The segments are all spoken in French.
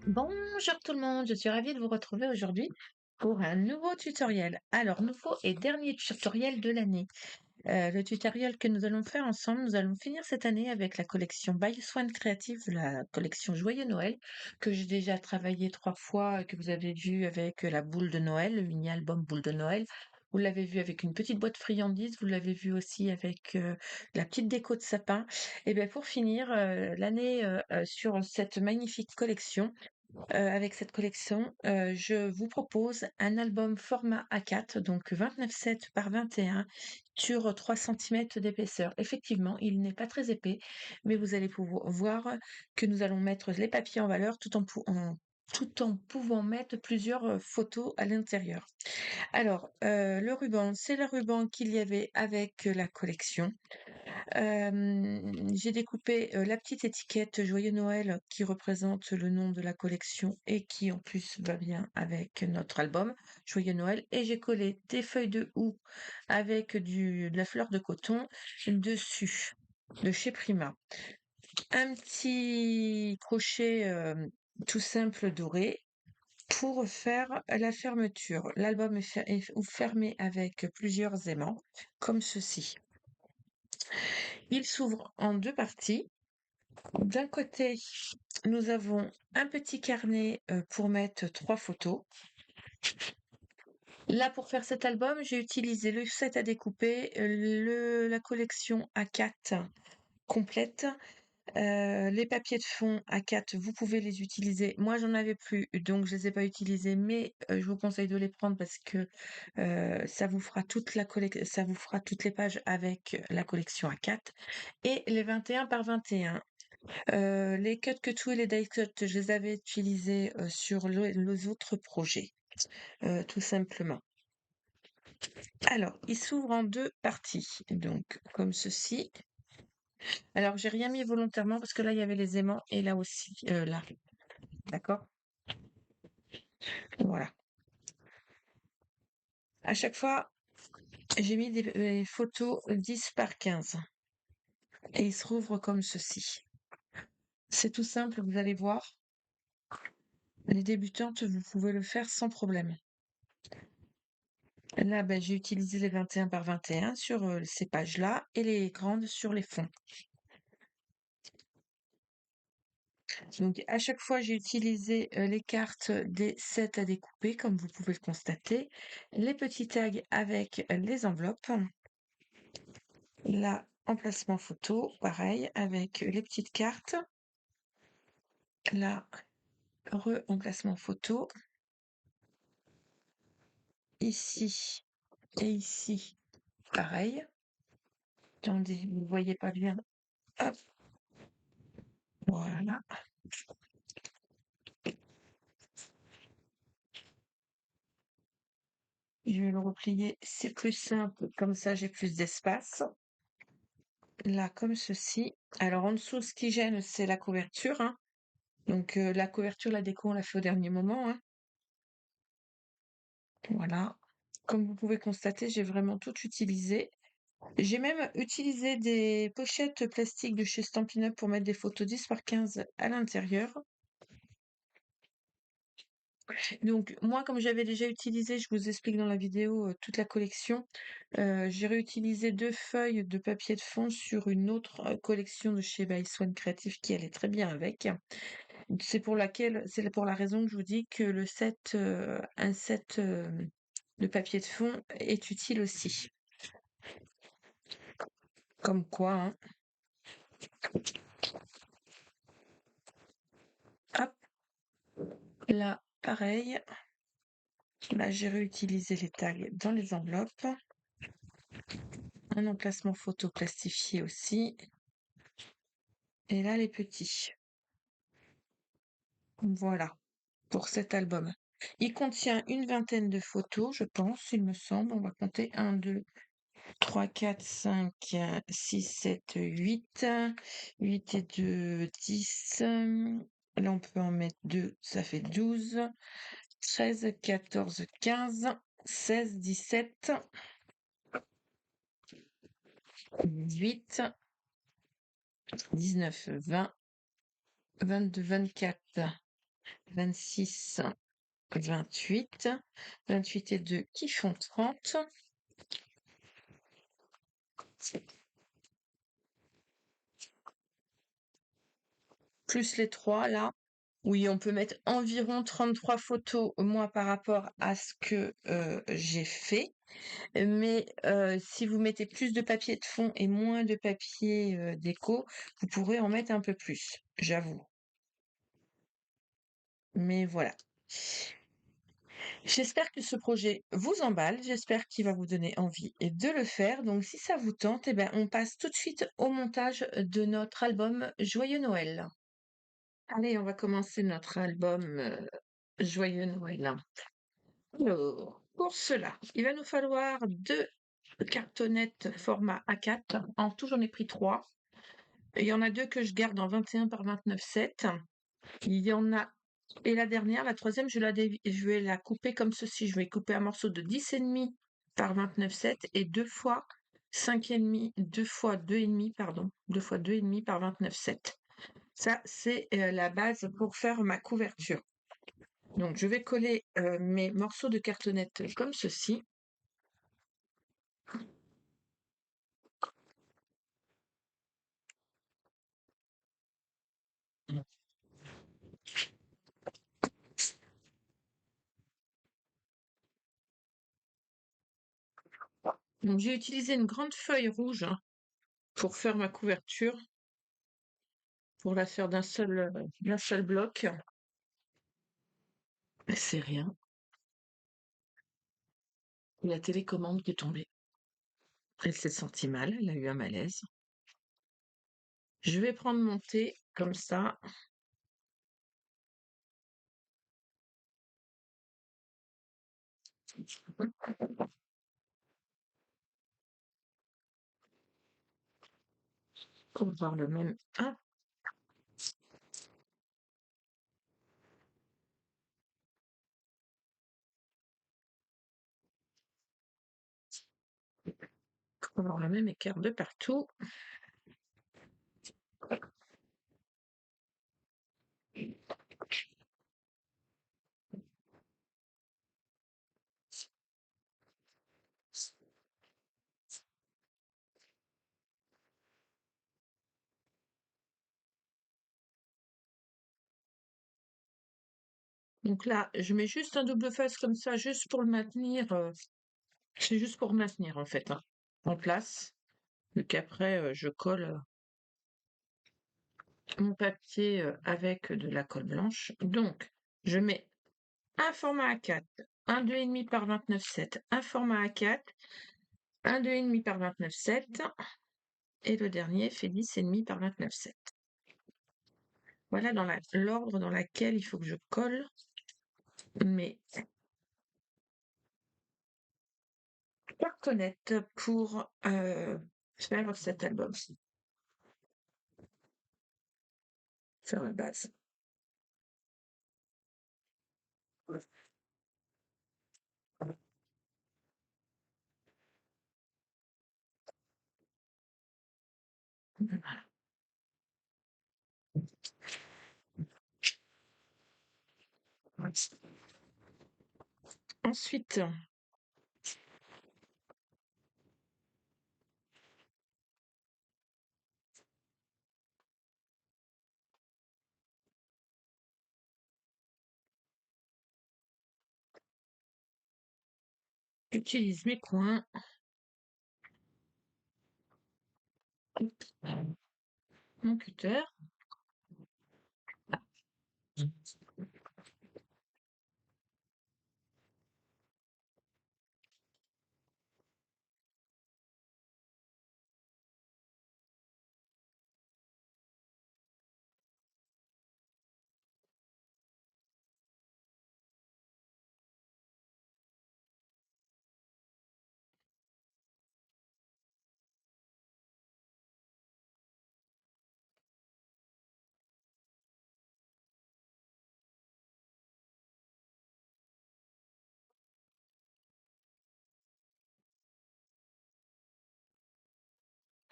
Bonjour tout le monde, je suis ravie de vous retrouver aujourd'hui pour un nouveau tutoriel. Alors, nouveau et dernier tutoriel de l'année. Le tutoriel que nous allons faire ensemble, nous allons finir cette année avec la collection By Swan Creative, la collection Joyeux Noël, que j'ai déjà travaillé 3 fois, que vous avez vu avec la boule de Noël, le mini-album boule de Noël. Vous l'avez vu avec une petite boîte friandise, vous l'avez vu aussi avec la petite déco de sapin. Et bien pour finir l'année sur cette magnifique collection, avec cette collection, je vous propose un album format A4, donc 29,7 par 21 sur 3 centimètres d'épaisseur. Effectivement, il n'est pas très épais, mais vous allez pouvoir voir que nous allons mettre les papiers en valeur tout en pouvant mettre plusieurs, photos à l'intérieur. Alors, le ruban, c'est le ruban qu'il y avait avec la collection. J'ai découpé, la petite étiquette Joyeux Noël qui représente le nom de la collection et qui en plus va bien avec notre album Joyeux Noël, et j'ai collé des feuilles de houx avec de la fleur de coton dessus, de chez Prima. Un petit crochet, tout simple doré pour faire la fermeture. L'album est fermé avec plusieurs aimants comme ceci. Il s'ouvre en 2 parties. D'un côté, nous avons un petit carnet pour mettre 3 photos. Là, pour faire cet album, j'ai utilisé le set à découper, la collection A4 complète. Les papiers de fond A4, vous pouvez les utiliser. Moi, j'en avais plus, donc je les ai pas utilisés, mais je vous conseille de les prendre parce que ça vous fera ça vous fera toutes les pages avec la collection A4. Et les 21 par 21. Les cut et les die cut, je les avais utilisés sur les autres projets, tout simplement. Alors, il s'ouvre en 2 parties, donc comme ceci. Alors, j'ai rien mis volontairement parce que là, il y avait les aimants et là aussi, là, d'accord? Voilà. À chaque fois, j'ai mis des photos 10 par 15 et il se rouvre comme ceci. C'est tout simple, vous allez voir. Les débutantes, vous pouvez le faire sans problème. Là, ben, j'ai utilisé les 21 par 21 sur ces pages-là et les grandes sur les fonds. Donc, à chaque fois, j'ai utilisé les cartes des sets à découper, comme vous pouvez le constater. Les petits tags avec les enveloppes. Là, emplacement photo, pareil, avec les petites cartes. Là, emplacement photo. Ici et ici, pareil. Attendez, vous ne voyez pas bien. Hop, voilà. Je vais le replier, c'est plus simple, comme ça j'ai plus d'espace. Là, comme ceci. Alors en dessous, ce qui gêne, c'est la couverture, hein. Donc la couverture, la déco, on l'a fait au dernier moment, hein. Voilà. Comme vous pouvez constater, j'ai vraiment tout utilisé. J'ai même utilisé des pochettes plastiques de chez Stampin' Up pour mettre des photos 10 par 15 à l'intérieur. Donc moi, comme j'avais déjà utilisé, je vous explique dans la vidéo, toute la collection, j'ai réutilisé 2 feuilles de papier de fond sur une autre, collection de chez By Swan Creative qui allait très bien avec. C'est pour la raison que je vous dis que un set, de papier de fond est utile aussi. Comme quoi, hein. Hop, là, pareil. Là, j'ai réutilisé les tags dans les enveloppes. Un emplacement photo plastifié aussi. Et là, les petits. Voilà, pour cet album. Il contient une vingtaine de photos, je pense, il me semble. On va compter 1, 2, 3, 4, 5, 6, 7, 8. 8 et 2, 10. Là, on peut en mettre 2, ça fait 12. 13, 14, 15, 16, 17, 18, 19, 20, 22, 24. 26, 28. 28 et 2 qui font 30. Plus les 3 là. Oui, on peut mettre environ 33 photos, moi, par rapport à ce que j'ai fait. Mais si vous mettez plus de papier de fond et moins de papier déco, vous pourrez en mettre un peu plus, j'avoue. Mais voilà. J'espère que ce projet vous emballe, j'espère qu'il va vous donner envie de le faire. Donc si ça vous tente, eh ben, on passe tout de suite au montage de notre album Joyeux Noël. Allez, on va commencer notre album Joyeux Noël. Alors, pour cela, il va nous falloir 2 cartonnettes format A4. En tout, j'en ai pris 3. Il y en a 2 que je garde en 21 par 29,7. Il y en a et la dernière, la troisième, je vais la couper comme ceci. Je vais couper un morceau de 10,5 par 29,7 et 2 fois 5,5, 2 fois 2,5, pardon, 2 fois 2,5 par 29,7. Ça, c'est la base pour faire ma couverture. Donc, je vais coller mes morceaux de cartonnette comme ceci. Donc, j'ai utilisé une grande feuille rouge pour faire ma couverture, pour la faire d'un seul bloc. C'est rien. La télécommande qui est tombée. Elle s'est sentie mal, elle a eu un malaise. Je vais prendre mon thé comme ça. Pour voir le même. Ah, pour avoir le même écart de partout. Donc là, je mets juste un double face comme ça, juste pour le maintenir. C'est juste pour maintenir en fait, hein, en place. Et qu'après, je colle mon papier avec de la colle blanche. Donc, je mets un format A4, un 2,5 par 29,7, un format A4, un 2,5 par 29,7 et le dernier fait 10,5 par 29,7. Voilà dans l'ordre dans lequel il faut que je colle mes cartonnettes pour faire cet album, faire la base. Ensuite, j'utilise mes coins, mon cutter.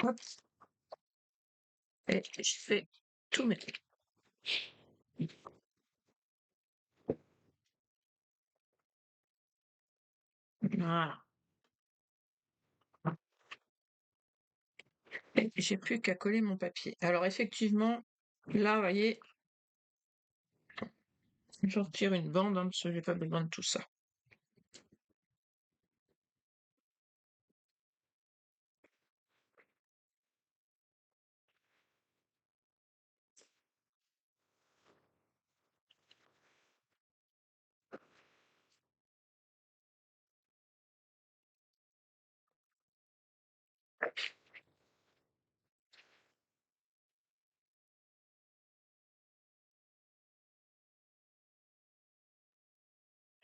Hop, et je fais tout mes Voilà. Et j'ai plus qu'à coller mon papier. Alors effectivement, là, vous voyez, je retire une bande, hein, parce que j'ai pas besoin de tout ça.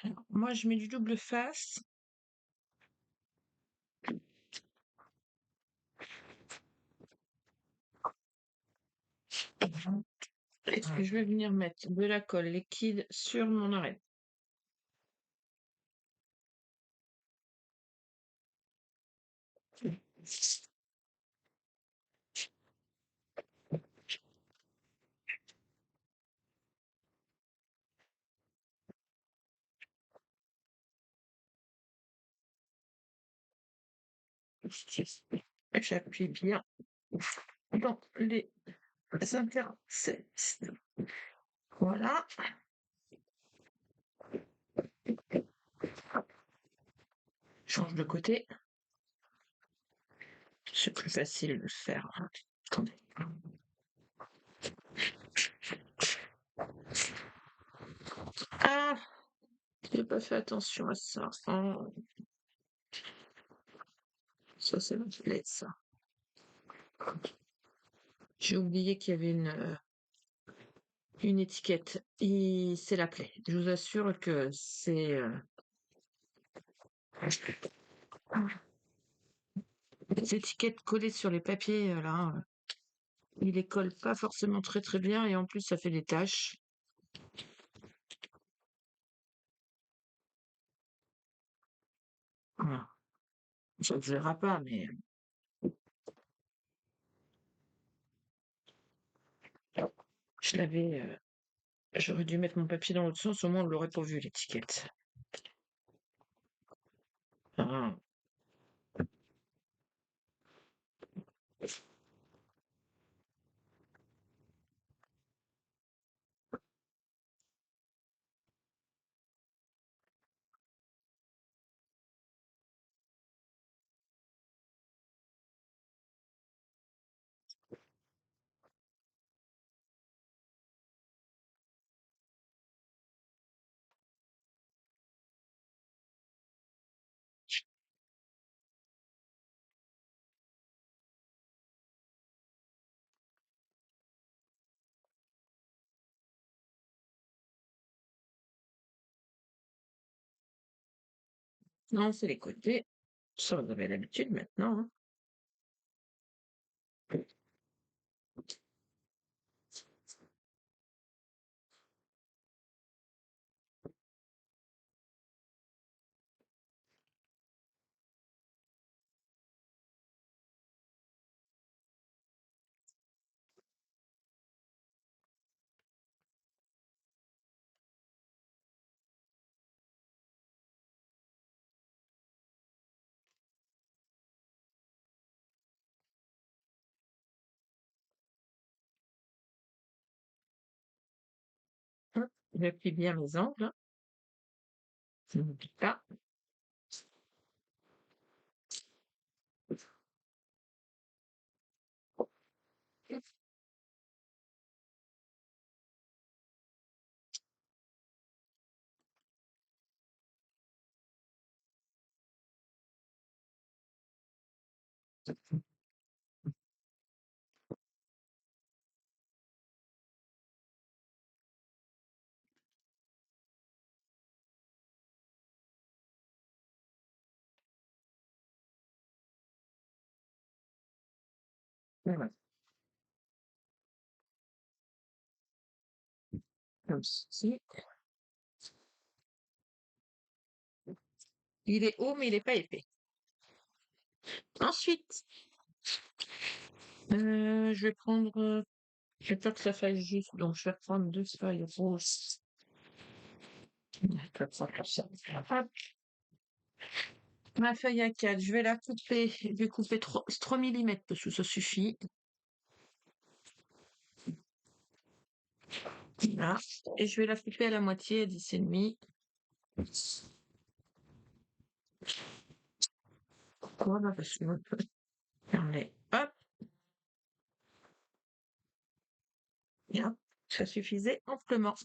Alors, moi, je mets du double face. Et je vais venir mettre de la colle liquide sur mon arête. J'appuie bien dans les interstices. Voilà. Change de côté. C'est plus facile de le faire. Attendez. Ah, j'ai pas fait attention à ça. Oh, ça, c'est ma plaie, ça. J'ai oublié qu'il y avait une étiquette. Et c'est la plaie. Je vous assure que c'est les étiquettes collées sur les papiers, là, ils les collent pas forcément très très bien et en plus ça fait des taches. Voilà. Ça ne se verra pas, mais je l'avais. J'aurais dû mettre mon papier dans l'autre sens, au moins on l'aurait pas vu l'étiquette. Ah, non, c'est les côtés. Ça, vous avez l'habitude maintenant, hein. Hop, j'appuie bien mes angles, hein. Je n'oublie pas. Voilà, comme ceci. Il est haut, mais il n'est pas épais. Ensuite, je vais prendre. J'ai peur que ça fasse juste, donc je vais reprendre deux feuilles roses. Je vais prendre comme ça. Hop. Ma feuille A4, je vais la couper, je vais couper 3 millimètres parce que ça suffit. Là. Et je vais la couper à la moitié à 10,5. Pourquoi? Bah, parce que regardez, hop, et hop, ça suffisait amplement.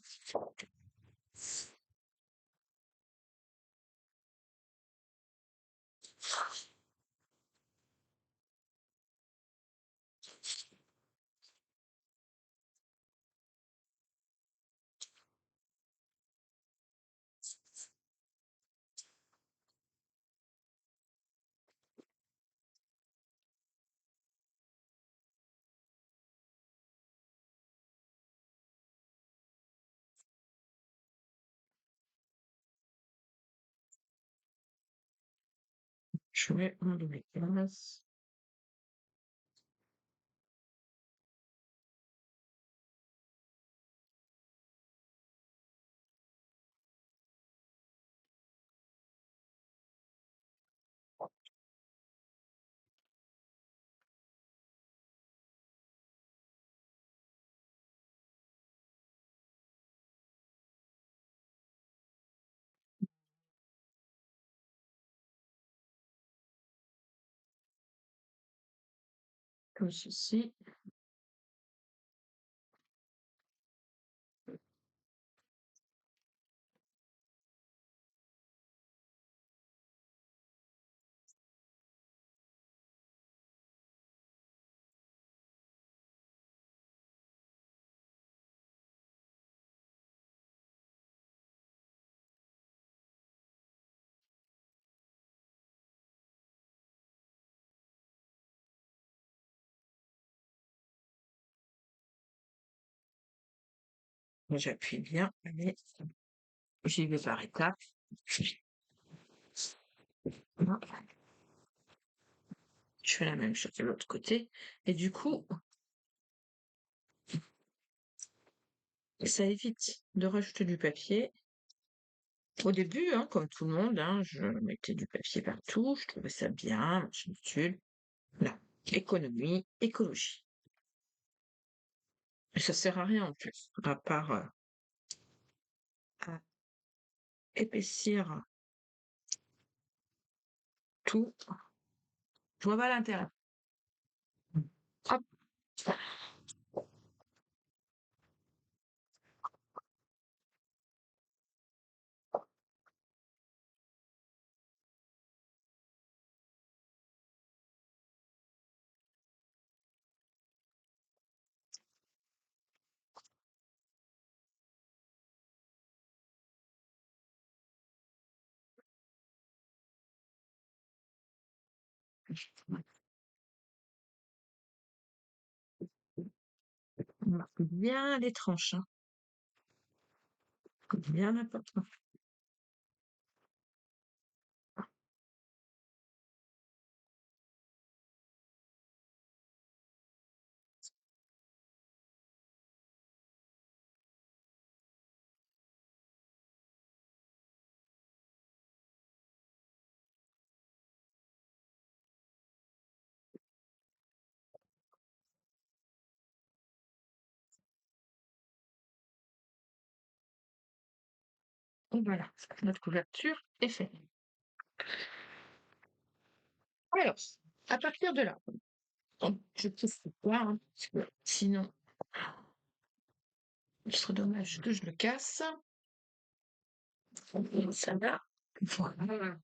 Je vais enlever la masse. Comme ceci. J'appuie bien, allez, j'y vais par étapes. Voilà. Je fais la même chose de l'autre côté. Et du coup, ça évite de rajouter du papier. Au début, hein, comme tout le monde, hein, je mettais du papier partout, je trouvais ça bien, machin étude. Là, économie, écologie. Et ça sert à rien en plus, à part à épaissir tout. Je vois pas l'intérêt. Hop, on marque bien les tranches, hein, bien important. Et voilà, notre couverture est faite. Alors, à partir de là, je pousse le poids, hein, parce que sinon, il serait dommage que je le casse. Ça va. Voilà.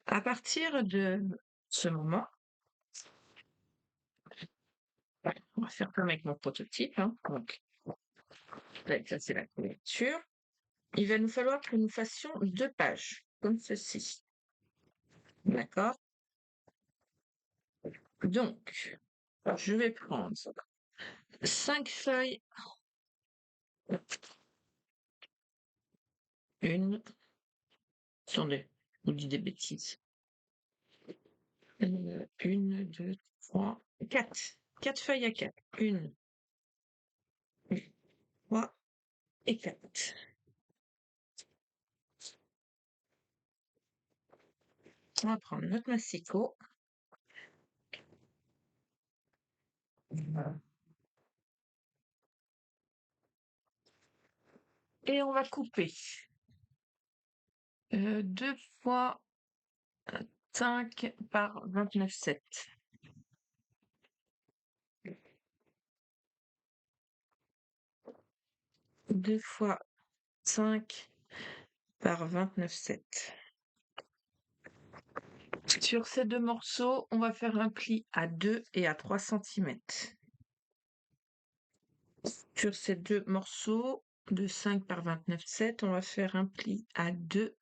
À partir de ce moment, on va faire comme avec mon prototype, hein. Donc, là, ça c'est la couverture. Il va nous falloir que nous fassions 2 pages, comme ceci. D'accord? Donc, je vais prendre 5 feuilles. Une, attendez, je vous dis des bêtises. Une, deux, trois, quatre. 4 feuilles à 4. Une, deux, trois et 4. On va prendre notre massicot. Et on va couper 2 fois 5 par 29,7. 2 fois 5 par 29,7. Sur ces 2 morceaux, on va faire un pli à 2 et à 3 centimètres. Sur ces 2 morceaux de 5 par 29,7, on va faire un pli à 2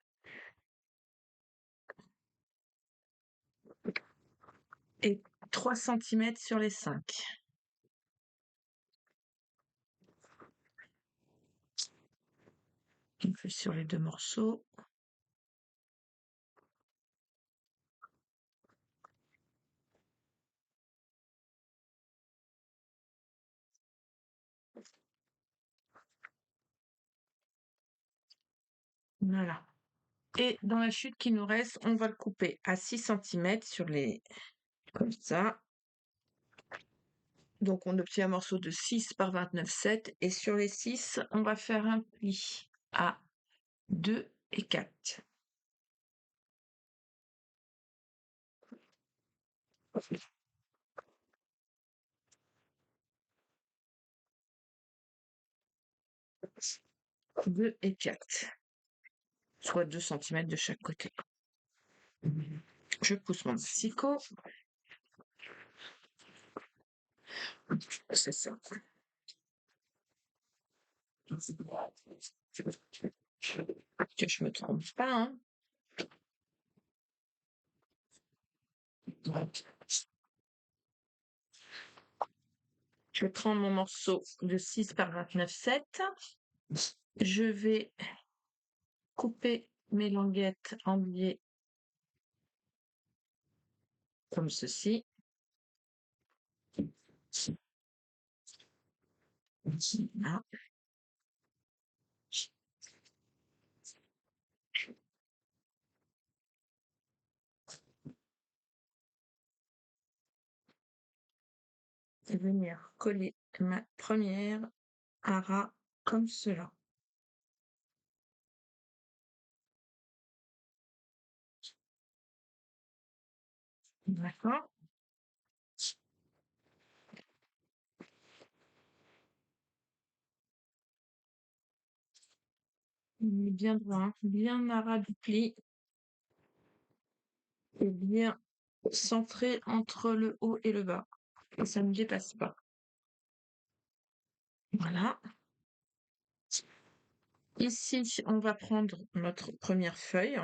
et 3 centimètres sur les 5. On fait sur les 2 morceaux. Voilà. Et dans la chute qui nous reste, on va le couper à 6 centimètres sur les... comme ça. Donc on obtient un morceau de 6 par 29,7 et sur les 6, on va faire un pli à 2 et 4. Deux et 4, soit 2 centimètres de chaque côté. Je pousse mon massicot. C'est ça. Que je me trompe pas, hein. Je prends mon morceau de 6 par 29,7. Je vais couper mes languettes en biais comme ceci. Voilà. Et venir coller ma première à ras comme cela. D'accord? Il est bien droit, bien à ras du pli et bien centré entre le haut et le bas. Et ça ne dépasse pas. Voilà. Ici, on va prendre notre première feuille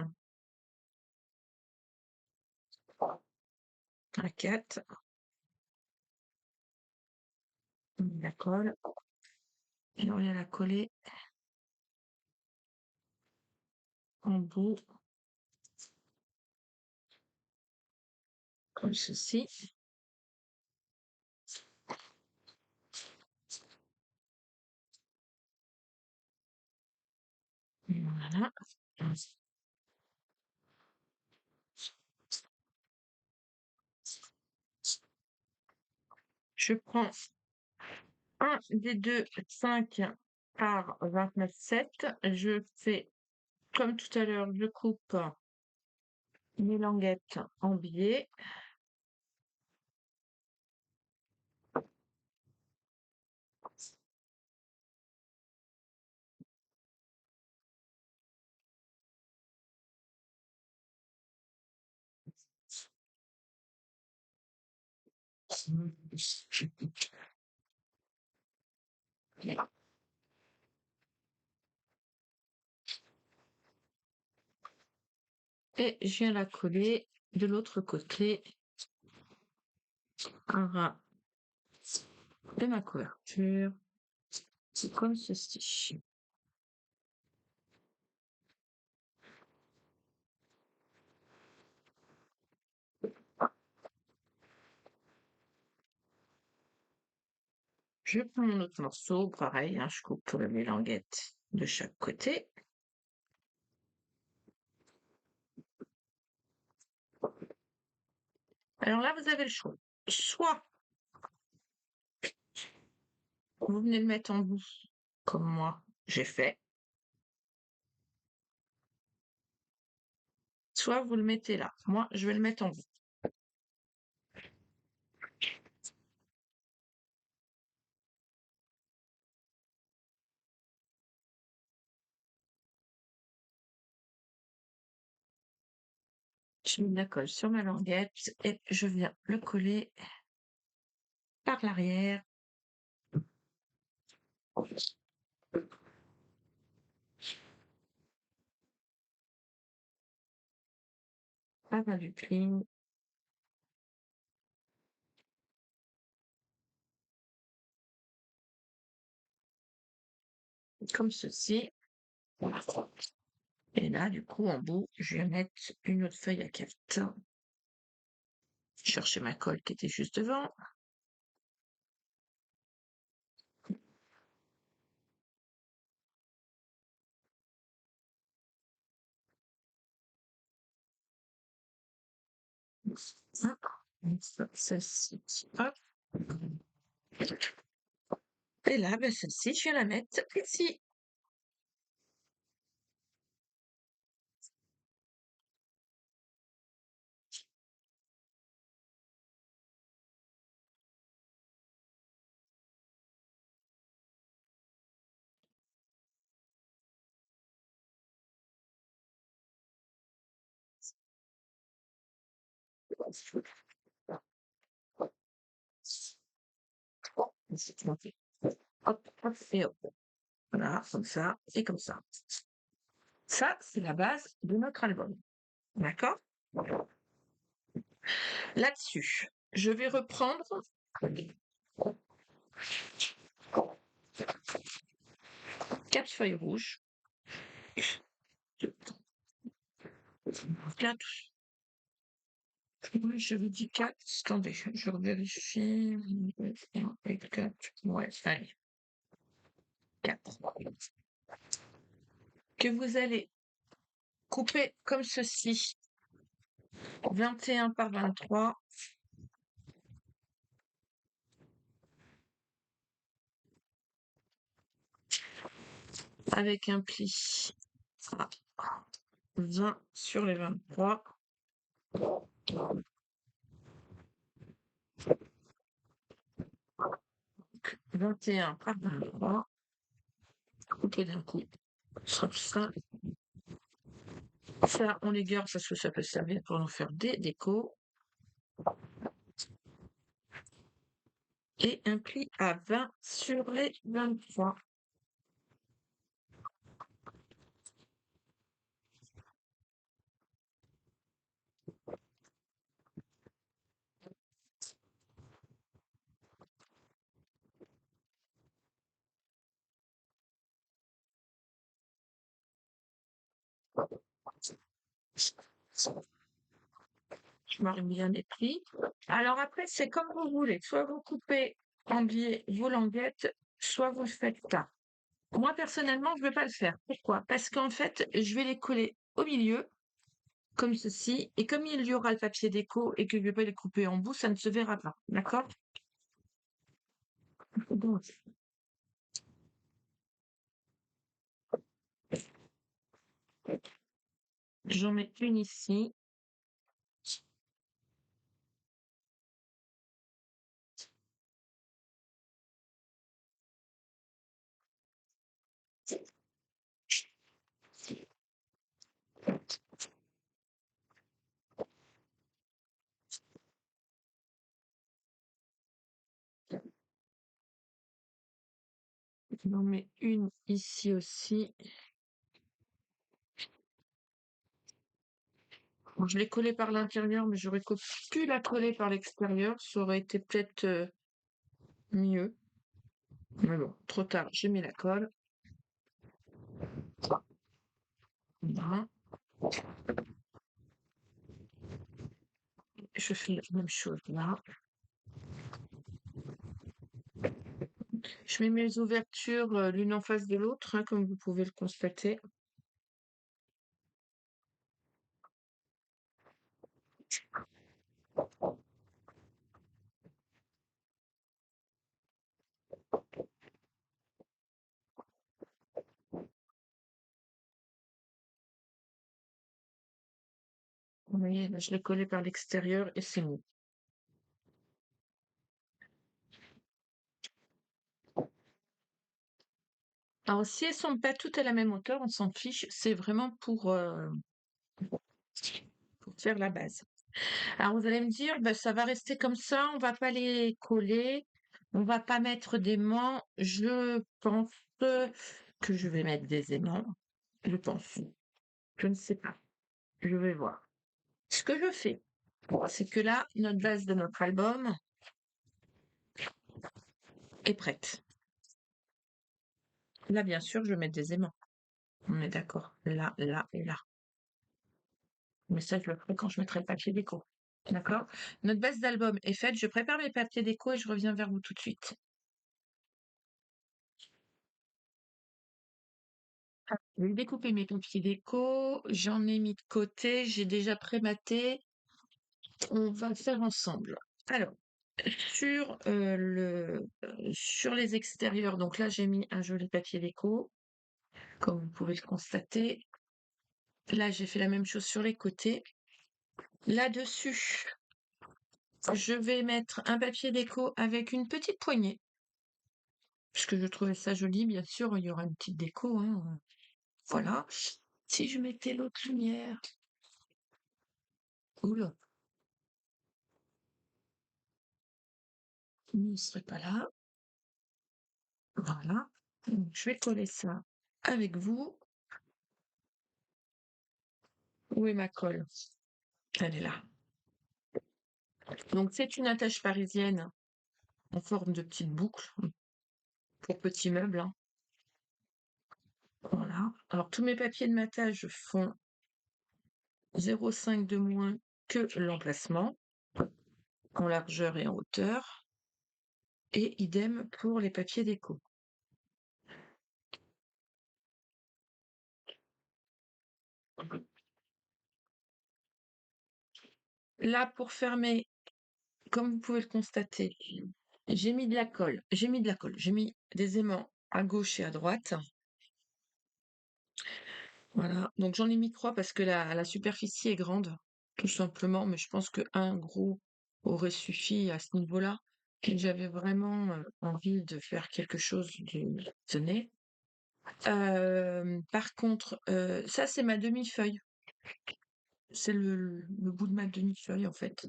à 4. On la colle et on vient la coller en bout comme ceci. Voilà. Je prends un des deux 5 par 29,7. Je fais comme tout à l'heure, je coupe mes languettes en biais. Et je viens la coller de l'autre côté un ras de ma couverture, comme ceci. Je prends mon autre morceau, pareil, hein, je coupe mes languettes de chaque côté. Alors là, vous avez le choix. Soit vous venez le mettre en bout, comme moi j'ai fait, soit vous le mettez là. Moi, je vais le mettre en bout. Je mets de la colle sur ma languette et je viens le coller par l'arrière. Avant du pli, comme ceci. Et là, du coup, en bout, je vais mettre une autre feuille à 4. Chercher ma colle qui était juste devant. Celle-ci. Hop. Et là, ben, celle-ci, je vais la mettre ici. Hop, hop, et hop. Voilà, comme ça et comme ça. Ça, c'est la base de notre album. D'accord? Là-dessus, je vais reprendre 4 feuilles rouges. 4. Oui, j'avais dit 4. Attendez, je vérifie. 1 et 4. Ouais, allez. 4. Que vous allez couper comme ceci. 21 par 23. Avec un pli à 20 sur les 23. 21 par 23. Couper d'un coup. Hop, ça. Ça, on les garde parce que ça peut servir pour nous faire des décos. Et un pli à 20 sur les 23. Je marie bien les plis. Alors après, c'est comme vous voulez. Soit vous coupez en biais vos languettes, soit vous le faites là. Moi, personnellement, je ne vais pas le faire. Pourquoi? Parce qu'en fait, je vais les coller au milieu, comme ceci. Et comme il y aura le papier déco et que je ne vais pas les couper en bout, ça ne se verra pas. D'accord? Donc, j'en mets une ici. J'en mets une ici aussi. Bon, je l'ai collée par l'intérieur, mais j'aurais pu la coller par l'extérieur. Ça aurait été peut-être mieux. Mais bon, trop tard, j'ai mis la colle. Voilà. Je fais la même chose là. Je mets mes ouvertures l'une en face de l'autre, hein, comme vous pouvez le constater. voyez, là, je l'ai collé par l'extérieur et c'est mieux. Alors, si elles sont pas toutes à la même hauteur, on s'en fiche, c'est vraiment pour faire la base. Alors, vous allez me dire, bah, ça va rester comme ça, on va pas les coller, on va pas mettre d'aimants. Je pense que je vais mettre des aimants. Je pense. Je ne sais pas. Je vais voir. Ce que je fais, c'est que là, notre base de notre album est prête. Là, bien sûr, je vais mettre des aimants. On est d'accord. Là, là et là. Mais ça, je le ferai quand je mettrai le papier déco. D'accord? Notre base d'album est faite. Je prépare mes papiers déco et je reviens vers vous tout de suite. Je vais découper mes papiers déco. J'en ai mis de côté. J'ai déjà prématé. On va faire ensemble. Alors, sur les extérieurs, donc là, j'ai mis un joli papier déco, comme vous pouvez le constater. Là, j'ai fait la même chose sur les côtés. Là-dessus, je vais mettre un papier déco avec une petite poignée, puisque je trouvais ça joli. Bien sûr, il y aura une petite déco, hein. Voilà. Si je mettais l'autre lumière, oula, il ne serait pas là. Voilà. Donc, je vais coller ça avec vous. Où est ma colle? Elle est là. Donc, c'est une attache parisienne en forme de petite boucle pour petits meubles, hein. Voilà. Alors, tous mes papiers de matage font 0,5 de moins que l'emplacement, en largeur et en hauteur. Et idem pour les papiers déco. Là, pour fermer, comme vous pouvez le constater, j'ai mis de la colle. J'ai mis des aimants à gauche et à droite. Voilà. Donc j'en ai mis 3 parce que la superficie est grande, tout simplement. Mais je pense qu'un gros aurait suffi à ce niveau-là. Et j'avais vraiment envie de faire quelque chose de tenez. Par contre, ça c'est ma demi-feuille. C'est le bout de ma demi-feuille en fait.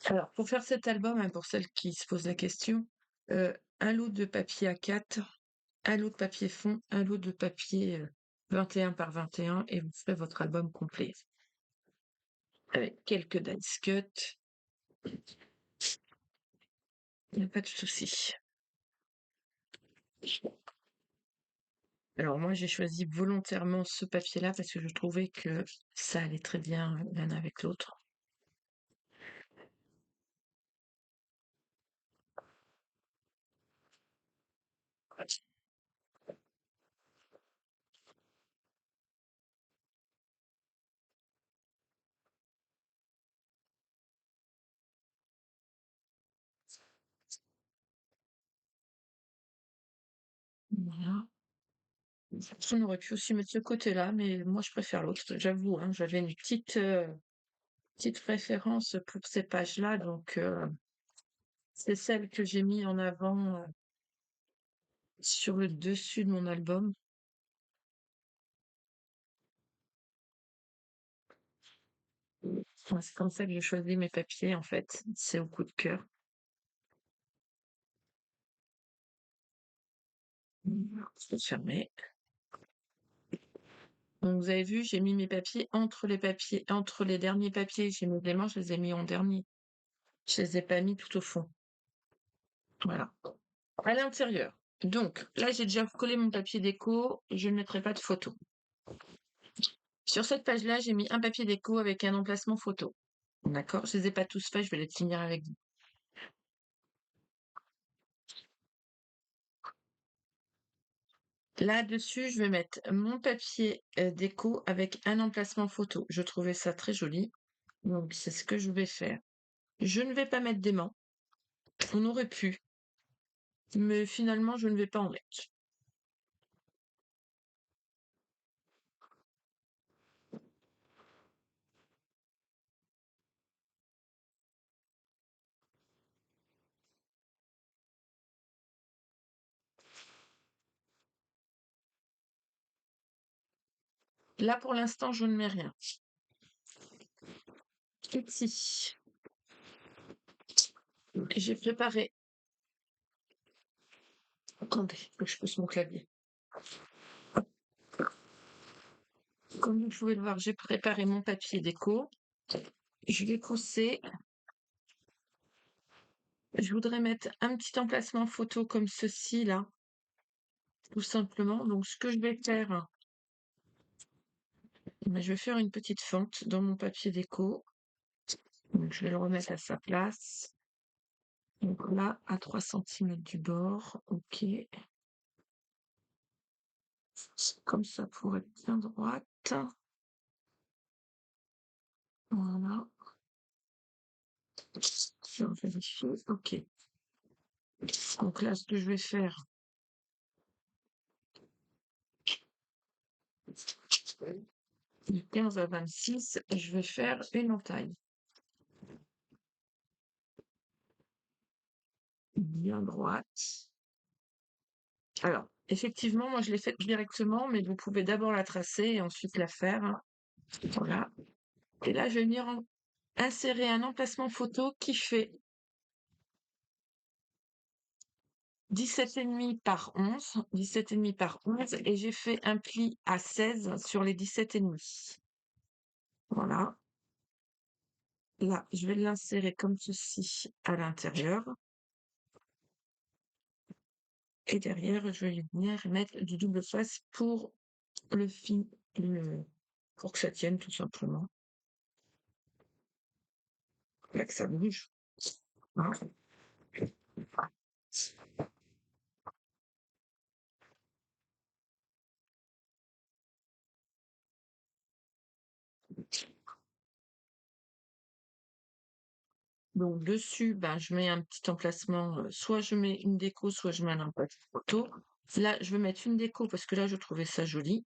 Alors, pour faire cet album, hein, pour celles qui se posent la question, un lot de papier A4, un lot de papier fond, un lot de papier 21 par 21 et vous ferez votre album complet. Avec quelques dice cut, il n'y a pas de souci. Alors moi, j'ai choisi volontairement ce papier-là parce que je trouvais que ça allait très bien l'un avec l'autre. Voilà. On aurait pu aussi mettre ce côté-là, mais moi je préfère l'autre, j'avoue, hein, j'avais une petite préférence pour ces pages-là, donc c'est celle que j'ai mis en avant sur le dessus de mon album. Ouais, c'est comme ça que j'ai choisi mes papiers, en fait. C'est au coup de cœur. Je vais fermer. Donc vous avez vu, j'ai mis mes papiers, entre les derniers papiers, j'ai mis des manches, je les ai mis en dernier. Je les ai pas mis tout au fond. Voilà. À l'intérieur. Donc, là, j'ai déjà collé mon papier déco. Je ne mettrai pas de photo. Sur cette page-là, j'ai mis un papier déco avec un emplacement photo. D'accord? Je les ai pas tous faits, je vais les finir avec vous. Là-dessus, je vais mettre mon papier déco avec un emplacement photo. Je trouvais ça très joli. Donc, c'est ce que je vais faire. Je ne vais pas mettre d'aimant. On aurait pu. Mais finalement, je ne vais pas en mettre. Là, pour l'instant, je ne mets rien. Ici, j'ai préparé. Attendez, que je pousse mon clavier. Comme vous pouvez le voir, j'ai préparé mon papier déco. Je vais cousser. Je voudrais mettre un petit emplacement photo comme ceci, là, tout simplement. Donc, ce que je vais faire, je vais faire une petite fente dans mon papier déco. Donc, je vais le remettre à sa place. Donc là, à 3 cm du bord. OK. Comme ça, pour être bien droite. Voilà. Je vérifie. OK. Donc là, ce que je vais faire, du 15 à 26, je vais faire une entaille. Bien droite. Alors, effectivement, moi je l'ai faite directement, mais vous pouvez d'abord la tracer et ensuite la faire. Voilà. Et là, je vais venir insérer un emplacement photo qui fait 17,5 par 11, 17,5 par 11, et j'ai fait un pli à 16 sur les 17,5. Voilà. Là, je vais l'insérer comme ceci à l'intérieur. Et derrière, je vais venir mettre du double face pour le fin, pour que ça tienne tout simplement. Là, que ça bouge. Hein. Donc dessus, ben, je mets un petit emplacement, soit je mets une déco, soit je mets un emplacement photo. Là, je vais mettre une déco parce que là, je trouvais ça joli.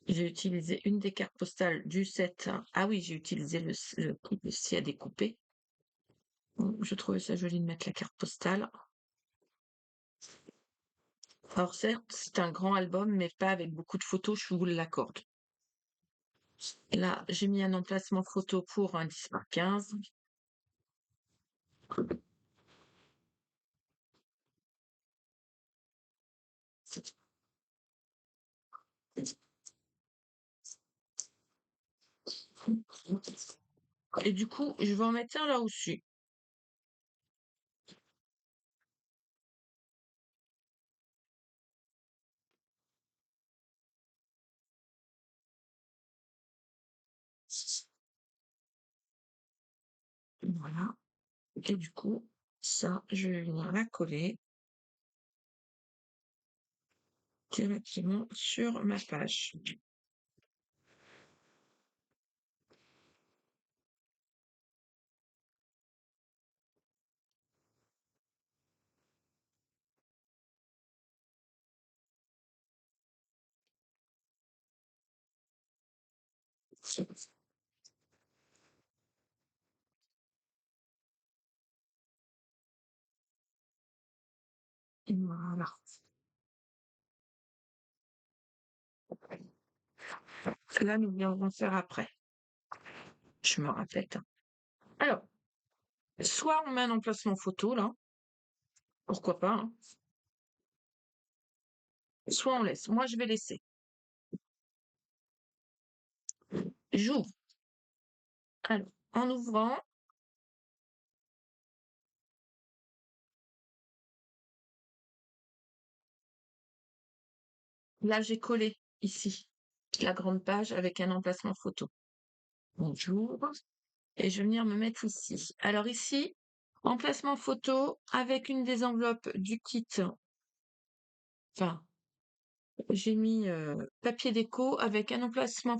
J'ai utilisé une des cartes postales du set. Ah oui, j'ai utilisé le kit aussi à découper. Donc, je trouvais ça joli de mettre la carte postale. Alors certes, c'est un grand album, mais pas avec beaucoup de photos, je vous l'accorde. Là, j'ai mis un emplacement photo pour un 10 par 15. Et du coup, je vais en mettre un là aussi. Voilà. Et du coup, ça, je vais venir la coller directement sur ma page. Voilà. Là, nous viendrons faire après. Je me répète. Alors, soit on met un emplacement photo, là, pourquoi pas, hein. Soit on laisse. Moi, je vais laisser. J'ouvre. Alors, en ouvrant, là, j'ai collé ici la grande page avec un emplacement photo. Donc, j'ouvre et je vais venir me mettre ici. Alors ici, emplacement photo avec une des enveloppes du kit. Enfin, j'ai mis papier déco avec un emplacement,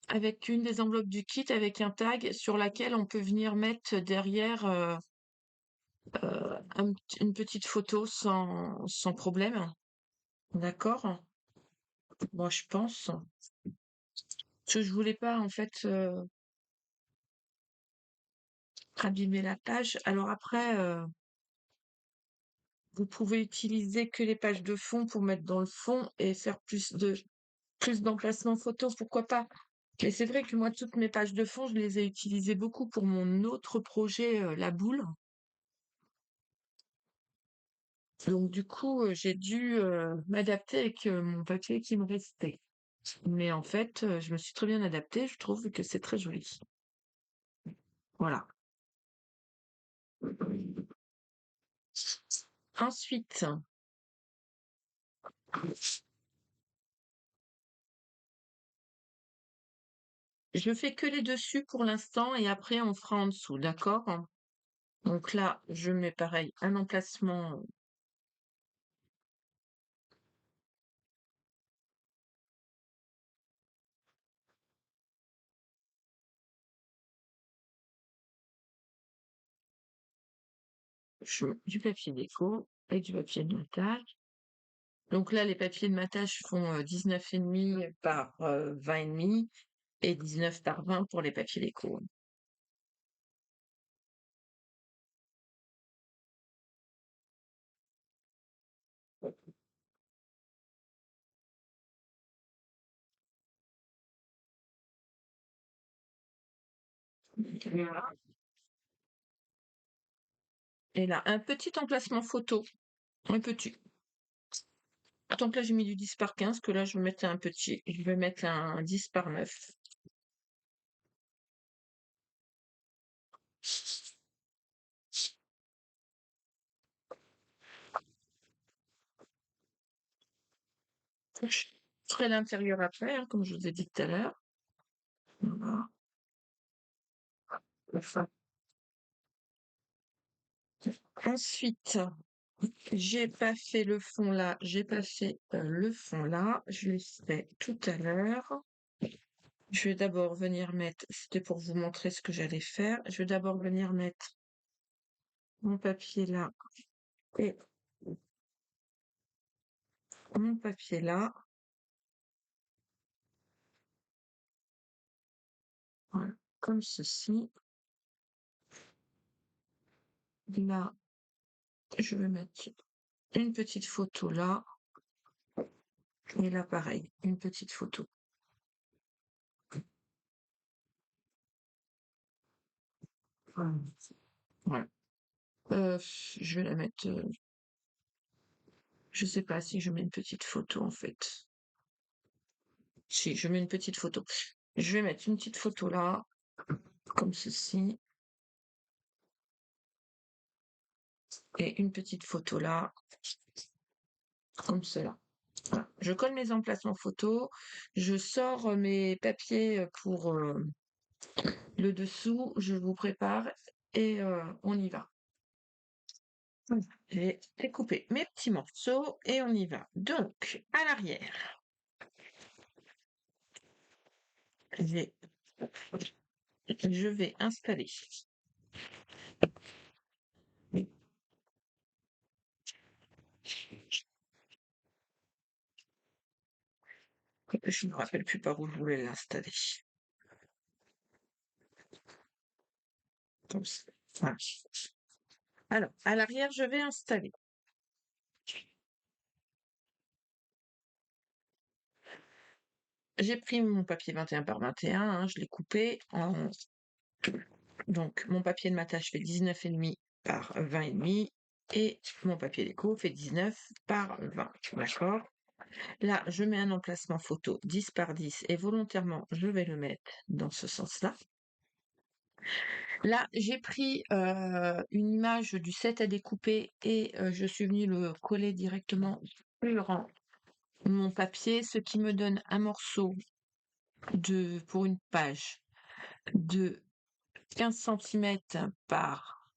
avec une des enveloppes du kit avec un tag sur laquelle on peut venir mettre derrière une petite photo sans problème. D'accord? Moi, je pense. Parce que je voulais pas, en fait, abîmer la page. Alors après, vous pouvez utiliser que les pages de fond pour mettre dans le fond et faire plus de Plus d'emplacements photo, pourquoi pas? Mais c'est vrai que moi, toutes mes pages de fond, je les ai utilisées beaucoup pour mon autre projet, la boule. Donc du coup, j'ai dû, m'adapter avec, mon papier qui me restait. Mais en fait, je me suis très bien adaptée, je trouve que c'est très joli. Voilà. Ensuite, je fais que les dessus pour l'instant et après on fera en dessous, d'accord? Donc là, je mets pareil un emplacement. Je mets du papier déco et du papier de matage. Donc là, les papiers de matage font 19,5 par 20,5 et 19 par 20 pour les papiers déco. Voilà. Et là, un petit emplacement photo, un petit. Donc là, j'ai mis du 10 par 15, que là, je vais mettre un petit. Je vais mettre un 10 par 9. Je ferai l'intérieur après, hein, comme je vous ai dit tout à l'heure. Voilà. Enfin, ensuite, j'ai pas fait le fond là, j'ai pas fait le fond là. Je le ferai tout à l'heure. Je vais d'abord venir mettre, c'était pour vous montrer ce que j'allais faire. Je vais d'abord venir mettre mon papier là et mon papier là. Voilà, comme ceci. Là, je vais mettre une petite photo là. Et là, pareil, une petite photo. Voilà. Voilà. Je vais la mettre. Je sais pas si je mets une petite photo en fait. Si, je mets une petite photo. Je vais mettre une petite photo là, comme ceci, et une petite photo là, comme cela. Voilà. Je colle mes emplacements photos, je sors mes papiers pour le dessous, je vous prépare et on y va. J'ai découpé mes petits morceaux et on y va. Donc, à l'arrière, j'ai- je vais installer. Je ne me rappelle plus par où je voulais l'installer. Comme ça. Voilà. Alors, à l'arrière, je vais installer. J'ai pris mon papier 21 par 21, hein, je l'ai coupé en. Donc, mon papier de matage fait 19,5 par 20,5 et mon papier déco fait 19 par 20. D'accord? Là, je mets un emplacement photo 10 par 10 et volontairement, je vais le mettre dans ce sens-là. Là, j'ai pris une image du set à découper et je suis venue le coller directement sur mon papier, ce qui me donne un morceau pour une page de 15 centimètres par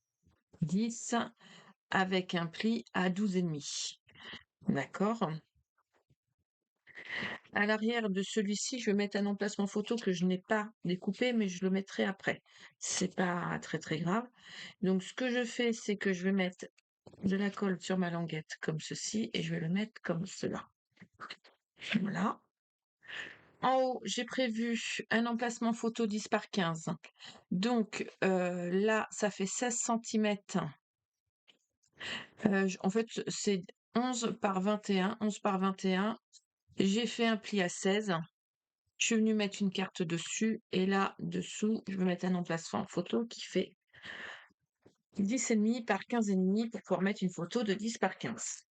10 avec un pli à 12,5. D'accord? À l'arrière de celui-ci, je vais mettre un emplacement photo que je n'ai pas découpé, mais je le mettrai après. C'est pas très très grave. Donc ce que je fais, c'est que je vais mettre de la colle sur ma languette comme ceci et je vais le mettre comme cela. Voilà. En haut, j'ai prévu un emplacement photo 10 par 15. Donc là, ça fait 16 centimètres. En fait, c'est 11 par 21. 11 par 21. J'ai fait un pli à 16. Je suis venue mettre une carte dessus et là, dessous, je vais mettre un emplacement photo qui fait 10,5 par 15,5 pour pouvoir mettre une photo de 10 par 15.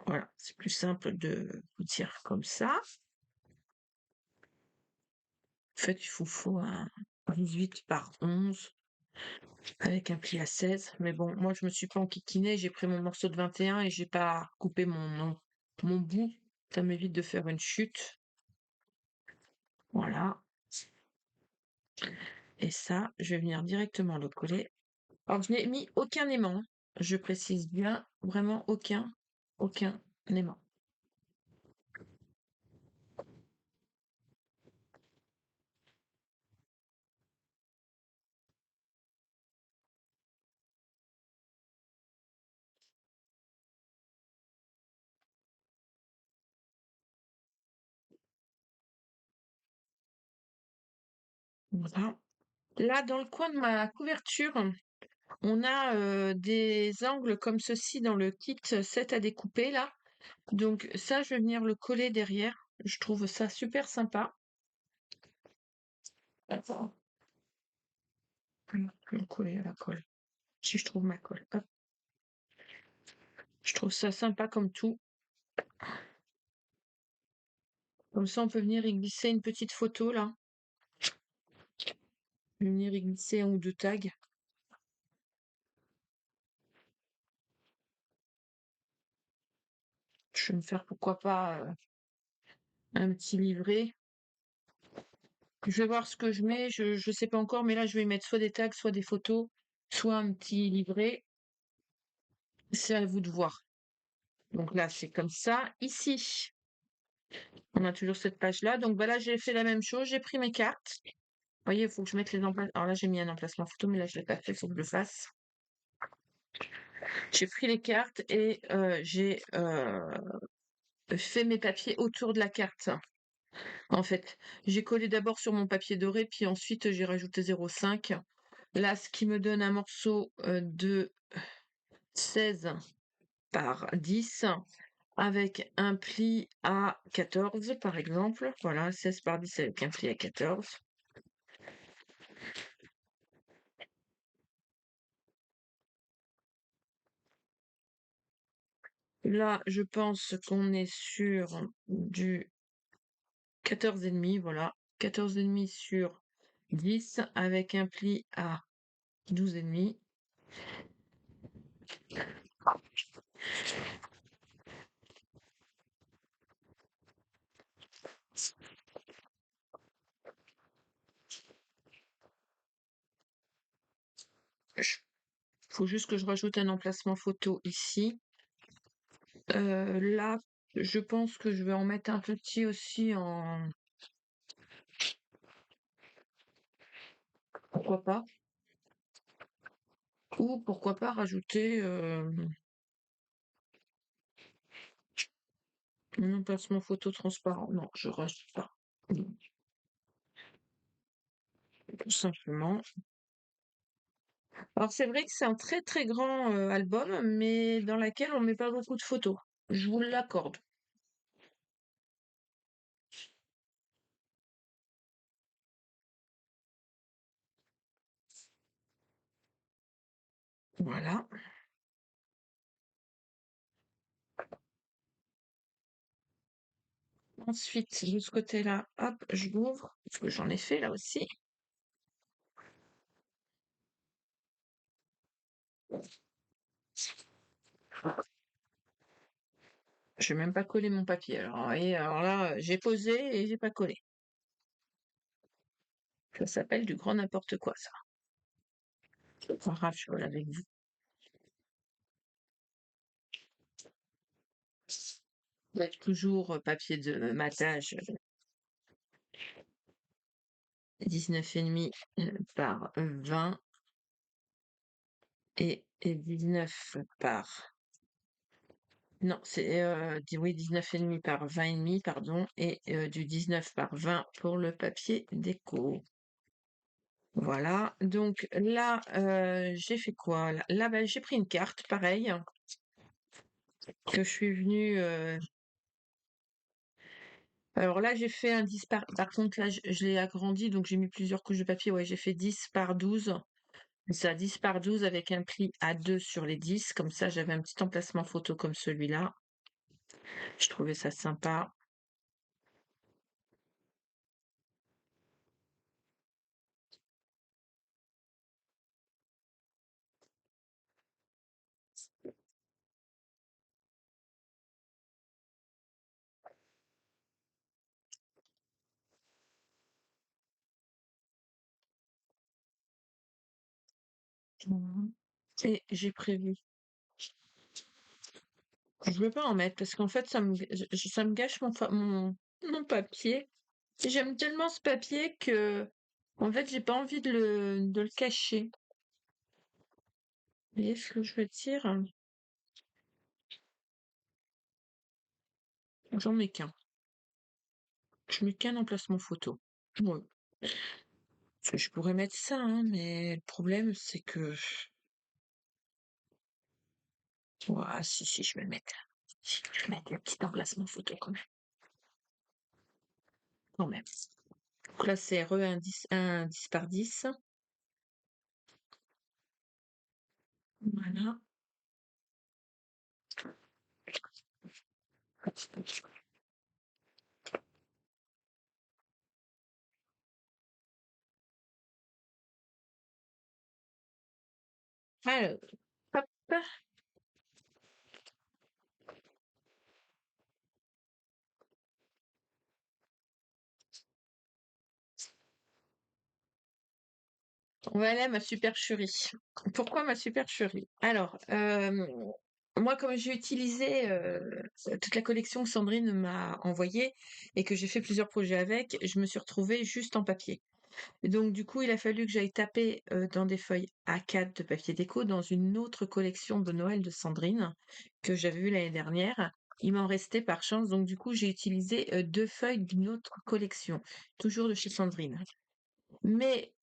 Voilà, c'est plus simple de vous dire comme ça. En fait, il faut un 18 par 11 avec un pli à 16. Mais bon, moi, je me suis pas enquiquinée. J'ai pris mon morceau de 21 et j'ai pas coupé mon bout. Ça m'évite de faire une chute. Voilà. Et ça, je vais venir directement le coller. Alors, je n'ai mis aucun aimant. Je précise bien, vraiment aucun aimant. Voilà. Là, dans le coin de ma couverture, on a des angles comme ceci dans le kit set à découper là. Donc ça, je vais venir le coller derrière. Je trouve ça super sympa. Attends. Je vais le coller à la colle. Si je trouve ma colle. Hop. Je trouve ça sympa comme tout. Comme ça, on peut venir y glisser une petite photo là. Venir y glisser un ou deux tags. Je vais me faire pourquoi pas un petit livret. Je vais voir ce que je mets. Je sais pas encore, mais là, je vais y mettre soit des tags, soit des photos, soit un petit livret. C'est à vous de voir. Donc là, c'est comme ça. Ici, on a toujours cette page-là. Donc voilà, j'ai fait la même chose. J'ai pris mes cartes. Vous voyez, il faut que je mette les emplacements. Alors là, j'ai mis un emplacement photo, mais là, je l'ai pas fait. Il faut que je le fasse. J'ai pris les cartes et j'ai fait mes papiers autour de la carte. En fait, j'ai collé d'abord sur mon papier doré, puis ensuite j'ai rajouté 0,5. Là, ce qui me donne un morceau de 16 par 10 avec un pli à 14 par exemple. Voilà, 16 par 10 avec un pli à 14. Là, je pense qu'on est sur du 14,5, voilà. 14,5 sur 10 avec un pli à 12,5. Il faut juste que je rajoute un emplacement photo ici. Là, je pense que je vais en mettre un petit aussi en... Pourquoi pas? Ou pourquoi pas rajouter un emplacement photo transparent. Non, je rajoute pas. Non, tout simplement. Alors c'est vrai que c'est un très très grand album, mais dans lequel on met pas beaucoup de photos. Je vous l'accorde. Voilà. Ensuite, de ce côté-là, hop, je l'ouvre, parce que j'en ai fait là aussi. Je vais même pas coller mon papier. Alors, vous voyez, alors là, j'ai posé et j'ai pas collé. Ça s'appelle du grand n'importe quoi, ça. C'est pas grave, je colle avec vous. Avec toujours papier de matage 19,5 par 20 et 19 par... Non, c'est oui, 19,5 par 20,5, pardon, et du 19 par 20 pour le papier déco. Voilà, donc là, j'ai fait quoi? Là, bah, j'ai pris une carte, pareil. que je suis venue. Alors là, j'ai fait un 10 par contre, là, je l'ai agrandi, donc j'ai mis plusieurs couches de papier. Ouais, j'ai fait 10 par 12. C'est ça, 10 par 12 avec un pli à 2 sur les 10. Comme ça, j'avais un petit emplacement photo comme celui-là. Je trouvais ça sympa. Mhm. Et j'ai prévu. Je veux pas en mettre parce qu'en fait, ça me gâche mon papier. J'aime tellement ce papier que, en fait, j'ai pas envie de le cacher. Vous voyez ce que je veux dire? J'en mets qu'un. Je mets qu'un emplacement photo. Ouais. Parce que je pourrais mettre ça, hein, mais le problème, c'est que... Ouah, si, je vais le mettre. Si, je vais mettre le petit emplacement photo quand même. Quand même. Donc là, c'est un 10 par 10. Voilà. Alors, hop. Voilà ma supercherie. Pourquoi ma supercherie? Alors, moi, comme j'ai utilisé toute la collection que Sandrine m'a envoyée et que j'ai fait plusieurs projets avec, je me suis retrouvée juste en papier. Et donc, du coup, il a fallu que j'aille taper dans des feuilles A4 de papier déco dans une autre collection de Noël de Sandrine que j'avais vue l'année dernière. Il m'en restait par chance, donc du coup, j'ai utilisé deux feuilles d'une autre collection, toujours de chez Sandrine. Mais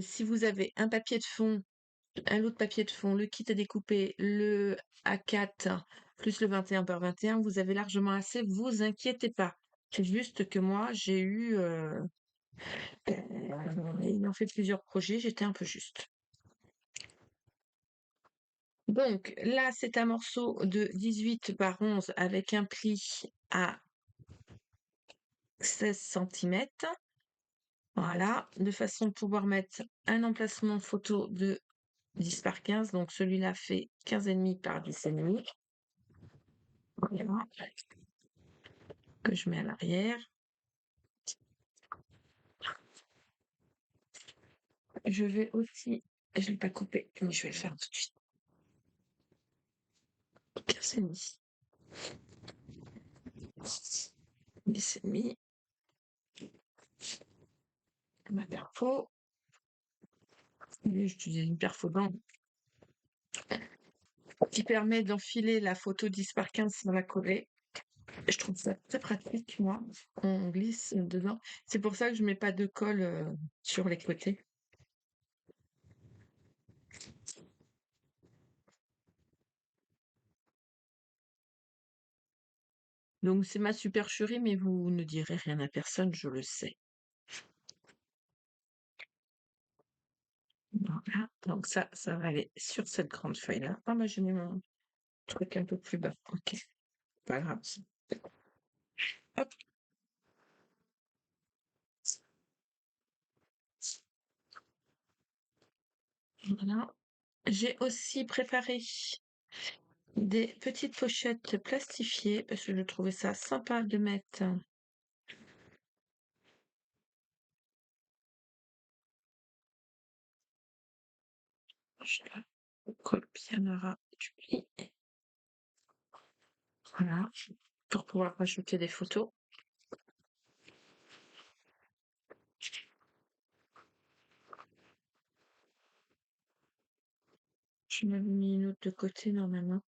si vous avez un papier de fond, un lot de papier de fond, le kit à découper, le A4 plus le 21 par 21, vous avez largement assez, vous inquiétez pas. C'est juste que moi, j'ai eu, ayant fait plusieurs projets, j'étais un peu juste. Donc là, c'est un morceau de 18 par 11 avec un pli à 16 centimètres. Voilà, de façon de pouvoir mettre un emplacement photo de 10 par 15, donc celui-là fait 15,5 par 10,5. Voilà, que je mets à l'arrière. Je vais aussi, je ne l'ai pas coupé, mais je vais le faire tout de suite. 15,5. 10,5. Ma perfo. Et j'utilise une perfo blanche qui permet d'enfiler la photo 10 par 15 sans la coller. Je trouve ça très pratique, moi. On glisse dedans. C'est pour ça que je mets pas de colle sur les côtés. Donc c'est ma supercherie, mais vous ne direz rien à personne, je le sais. Voilà. Donc ça va aller sur cette grande feuille-là. Ah, moi, j'ai mis mon truc un peu plus bas. Ok, pas grave. Hop, voilà. J'ai aussi préparé des petites pochettes plastifiées parce que je trouvais ça sympa de mettre. Je la colle bien à ras du pli. Voilà, pour pouvoir rajouter des photos. Je m'avais mis une autre de côté normalement.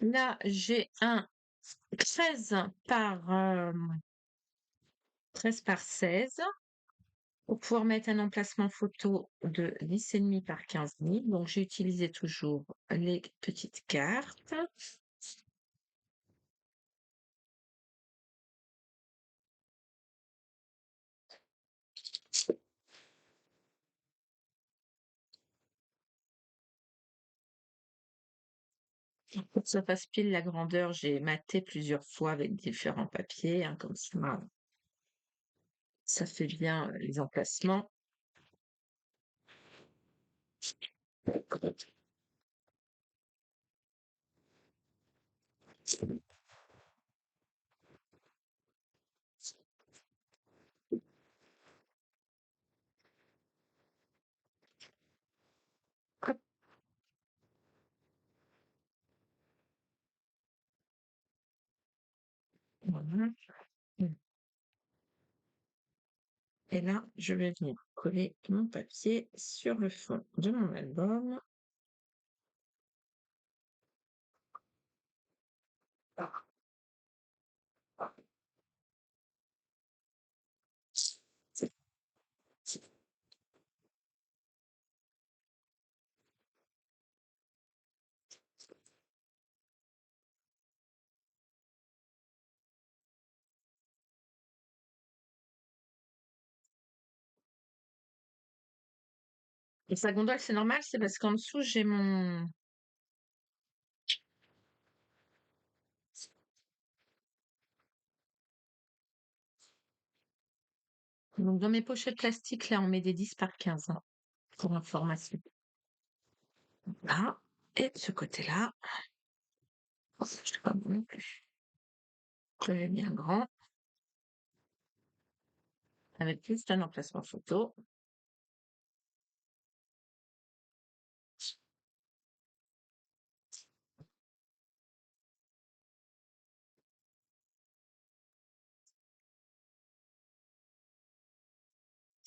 Là, j'ai un 13 par 13 par 16 pour pouvoir mettre un emplacement photo de 10,5 par 15,5. Donc, j'ai utilisé toujours les petites cartes. Pour que ça fasse pile la grandeur, j'ai maté plusieurs fois avec différents papiers, hein, comme ça fait bien les emplacements. Hop, voilà. Et là, je vais venir coller mon papier sur le fond de mon album. Et sa gondole, c'est normal, c'est parce qu'en dessous, j'ai mon... Donc, dans mes pochettes plastiques, là, on met des 10 par 15, hein, pour information. Là, et de ce côté-là, oh, je sais pas bon non plus. Je l'ai bien grand, avec juste un emplacement photo.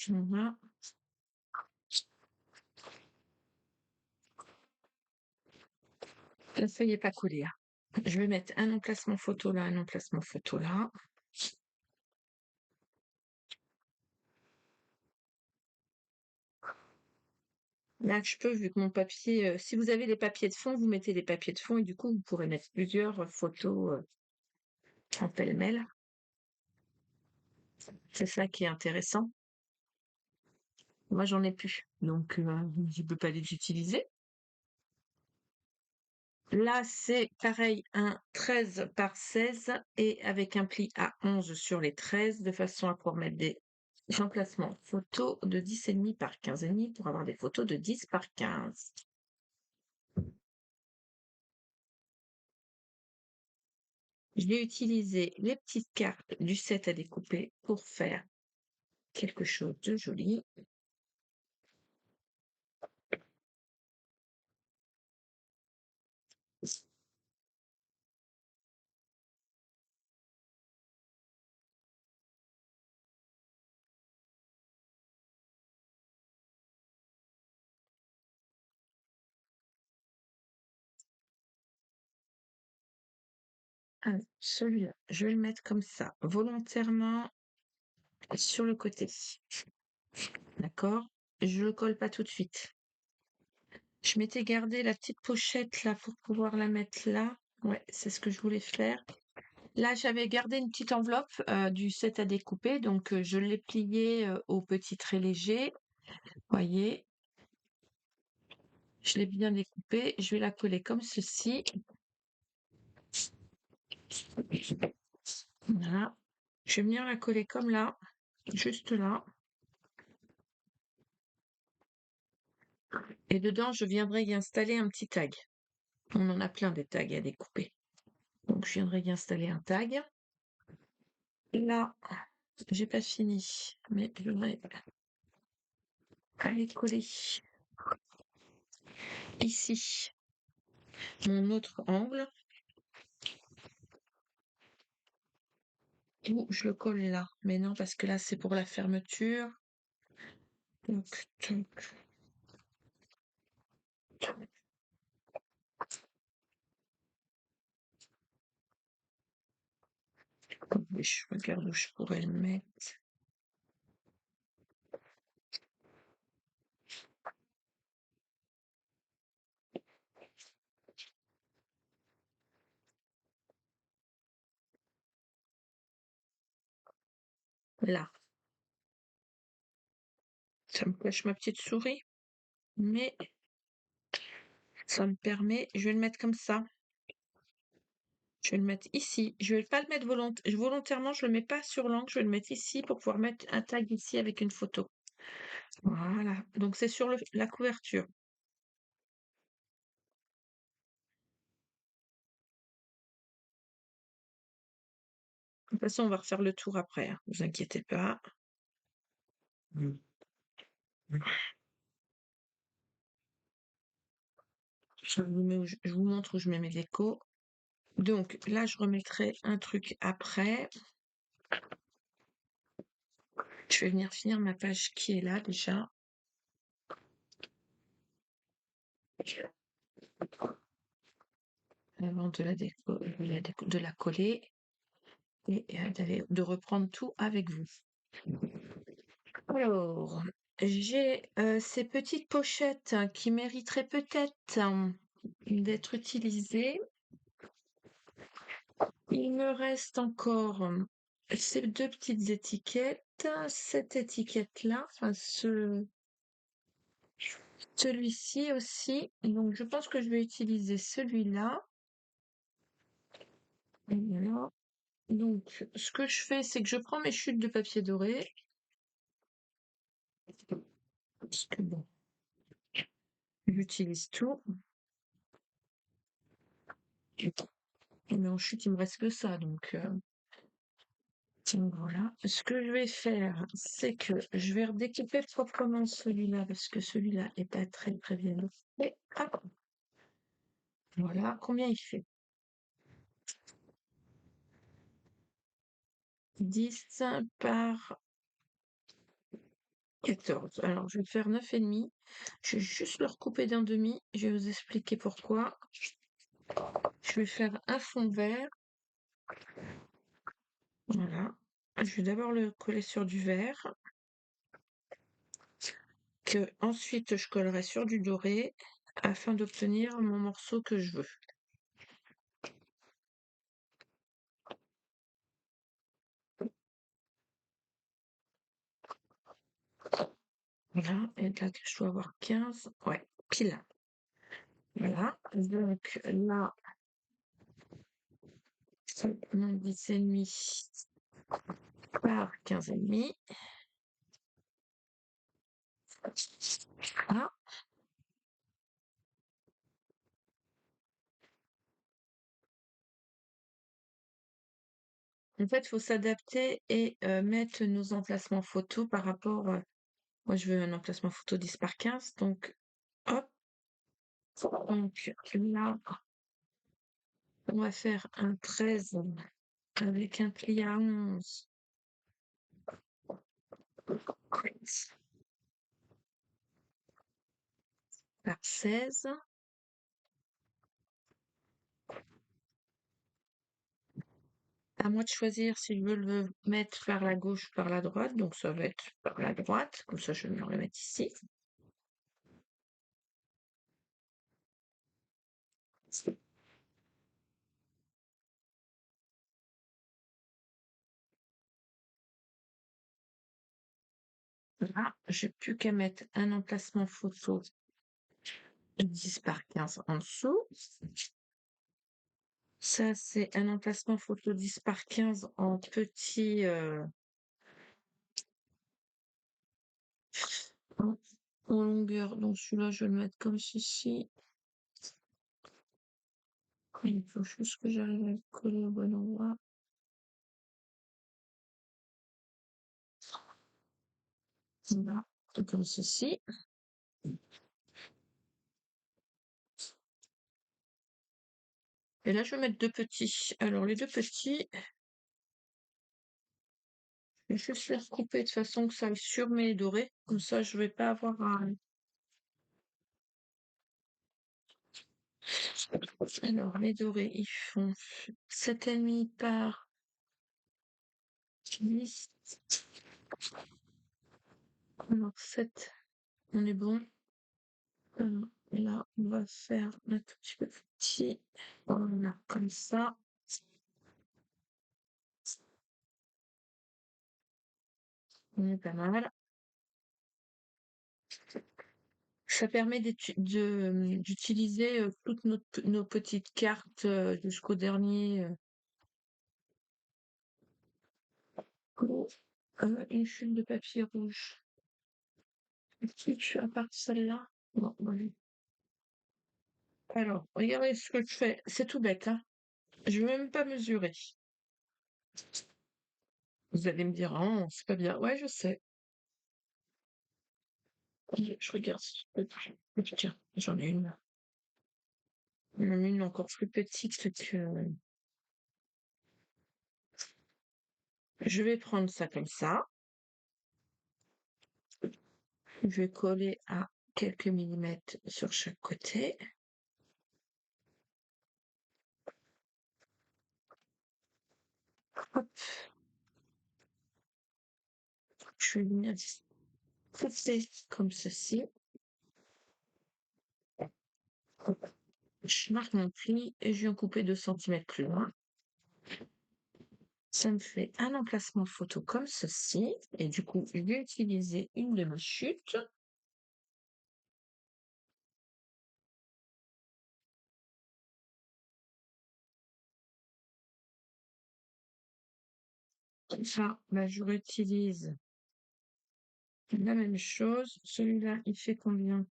Voilà. La feuille n'est pas collée, hein. Je vais mettre un emplacement photo là, un emplacement photo là. Là, je peux, vu que mon papier, si vous avez les papiers de fond, vous mettez les papiers de fond et du coup, vous pourrez mettre plusieurs photos en pêle-mêle. C'est ça qui est intéressant. Moi, j'en ai plus, donc je ne peux pas les utiliser. Là, c'est pareil, un 13 par 16 et avec un pli à 11 sur les 13, de façon à pouvoir mettre des emplacements photos de 10,5 par 15,5 pour avoir des photos de 10 par 15. Je vais utiliser les petites cartes du set à découper pour faire quelque chose de joli. Alors, celui-là, je vais le mettre comme ça, volontairement sur le côté. D'accord? Je le colle pas tout de suite. Je m'étais gardé la petite pochette là pour pouvoir la mettre là. Ouais, c'est ce que je voulais faire. Là, j'avais gardé une petite enveloppe du set à découper, donc je l'ai pliée au petit trait léger. Voyez, je l'ai bien découpée. Je vais la coller comme ceci. Voilà. Je vais venir la coller comme là, juste là. Et dedans, je viendrai y installer un petit tag. On en a plein des tags à découper. Donc, je viendrai y installer un tag. Là, j'ai pas fini, mais je vais aller coller ici mon autre angle ou je le colle là. Mais non, parce que là, c'est pour la fermeture. Donc, Oui, je regarde où je pourrais le mettre. Là, ça me cache ma petite souris, mais ça me permet, je vais le mettre comme ça. Je vais le mettre ici. Je vais pas le mettre volontairement, je le mets pas sur l'angle, je vais le mettre ici pour pouvoir mettre un tag ici avec une photo. Voilà, donc c'est sur la couverture. De toute façon, on va refaire le tour après, hein, vous inquiétez pas. Je vous montre où je mets mes décos. Donc là, je remettrai un truc après. Je vais venir finir ma page qui est là déjà. Avant de la coller et de reprendre tout avec vous. Alors, j'ai ces petites pochettes qui mériteraient peut-être d'être utilisées. Il me reste encore ces deux petites étiquettes, cette étiquette-là, enfin celui-ci aussi. Donc, je pense que je vais utiliser celui-là. Voilà. Donc, ce que je fais, c'est que je prends mes chutes de papier doré. Parce que bon, j'utilise tout. Mais en chute, il me reste que ça. Donc voilà. Ce que je vais faire, c'est que je vais redécouper proprement celui-là parce que celui-là est pas très très bien fait. Hop. Voilà. Combien il fait? 10 par 14. Alors, je vais faire 9,5. Je vais juste le recouper d'un demi. Je vais vous expliquer pourquoi. Je vais faire un fond vert. Voilà. Je vais d'abord le coller sur du vert, que ensuite je collerai sur du doré afin d'obtenir mon morceau que je veux. Voilà, et là je dois avoir 15. Ouais, pile. Voilà, donc là, mon 10,5 par 15,5. Voilà. En fait, il faut s'adapter et mettre nos emplacements photos par rapport. Moi, je veux un emplacement photo 10 par 15, donc hop. Donc là, on va faire un 13 avec un pli à 11 par 16. À moi de choisir si je veux le mettre par la gauche ou par la droite. Donc ça va être par la droite. Comme ça, je vais venir le mettre ici. Là, j'ai plus qu'à mettre un emplacement photo de 10 par 15 en dessous. Ça, c'est un emplacement photo 10 par 15 en petit... en longueur. Donc celui-là, je vais le mettre comme ceci. Il faut juste que j'arrive à le coller au bon endroit. Voilà, comme ceci. Et là, je vais mettre deux petits. Alors, les deux petits, je vais juste les recouper de façon que ça aille sur mes dorés. Comme ça, je vais pas avoir un... Alors, les dorés, ils font 7,5 par 10. Alors 7, on est bon. Et là, on va faire un tout petit peu plus petit. Voilà, comme ça. On est pas mal. Ça permet d'utiliser toutes nos petites cartes jusqu'au dernier. Oh, une feuille de papier rouge. Est-ce que tu as part celle-là? Non, oui. Alors, regardez ce que je fais. C'est tout bête, hein. Je ne vais même pas mesurer. Vous allez me dire, oh, c'est pas bien. Ouais, je sais. Je regarde. Tiens, j'en ai une. Une encore plus petite que... Je vais prendre ça comme ça. Je vais coller à quelques millimètres sur chaque côté. Hop. Je vais venir couper comme ceci. Je marque mon pli et je viens couper 2 centimètres plus loin. Ça me fait un emplacement photo comme ceci. Et du coup, je vais utiliser une de mes chutes. Ça, bah, je réutilise la même chose. Celui-là, il fait combien?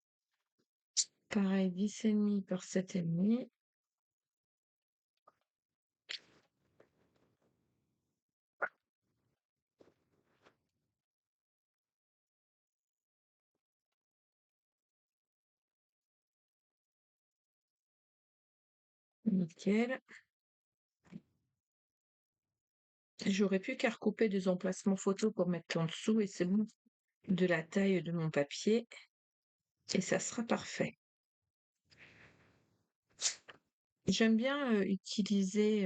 Pareil, 10,5 par 7,5. Nickel. J'aurais pu qu'à recouper des emplacements photos pour mettre en dessous et c'est bon. De la taille de mon papier. Et ça sera parfait. J'aime bien utiliser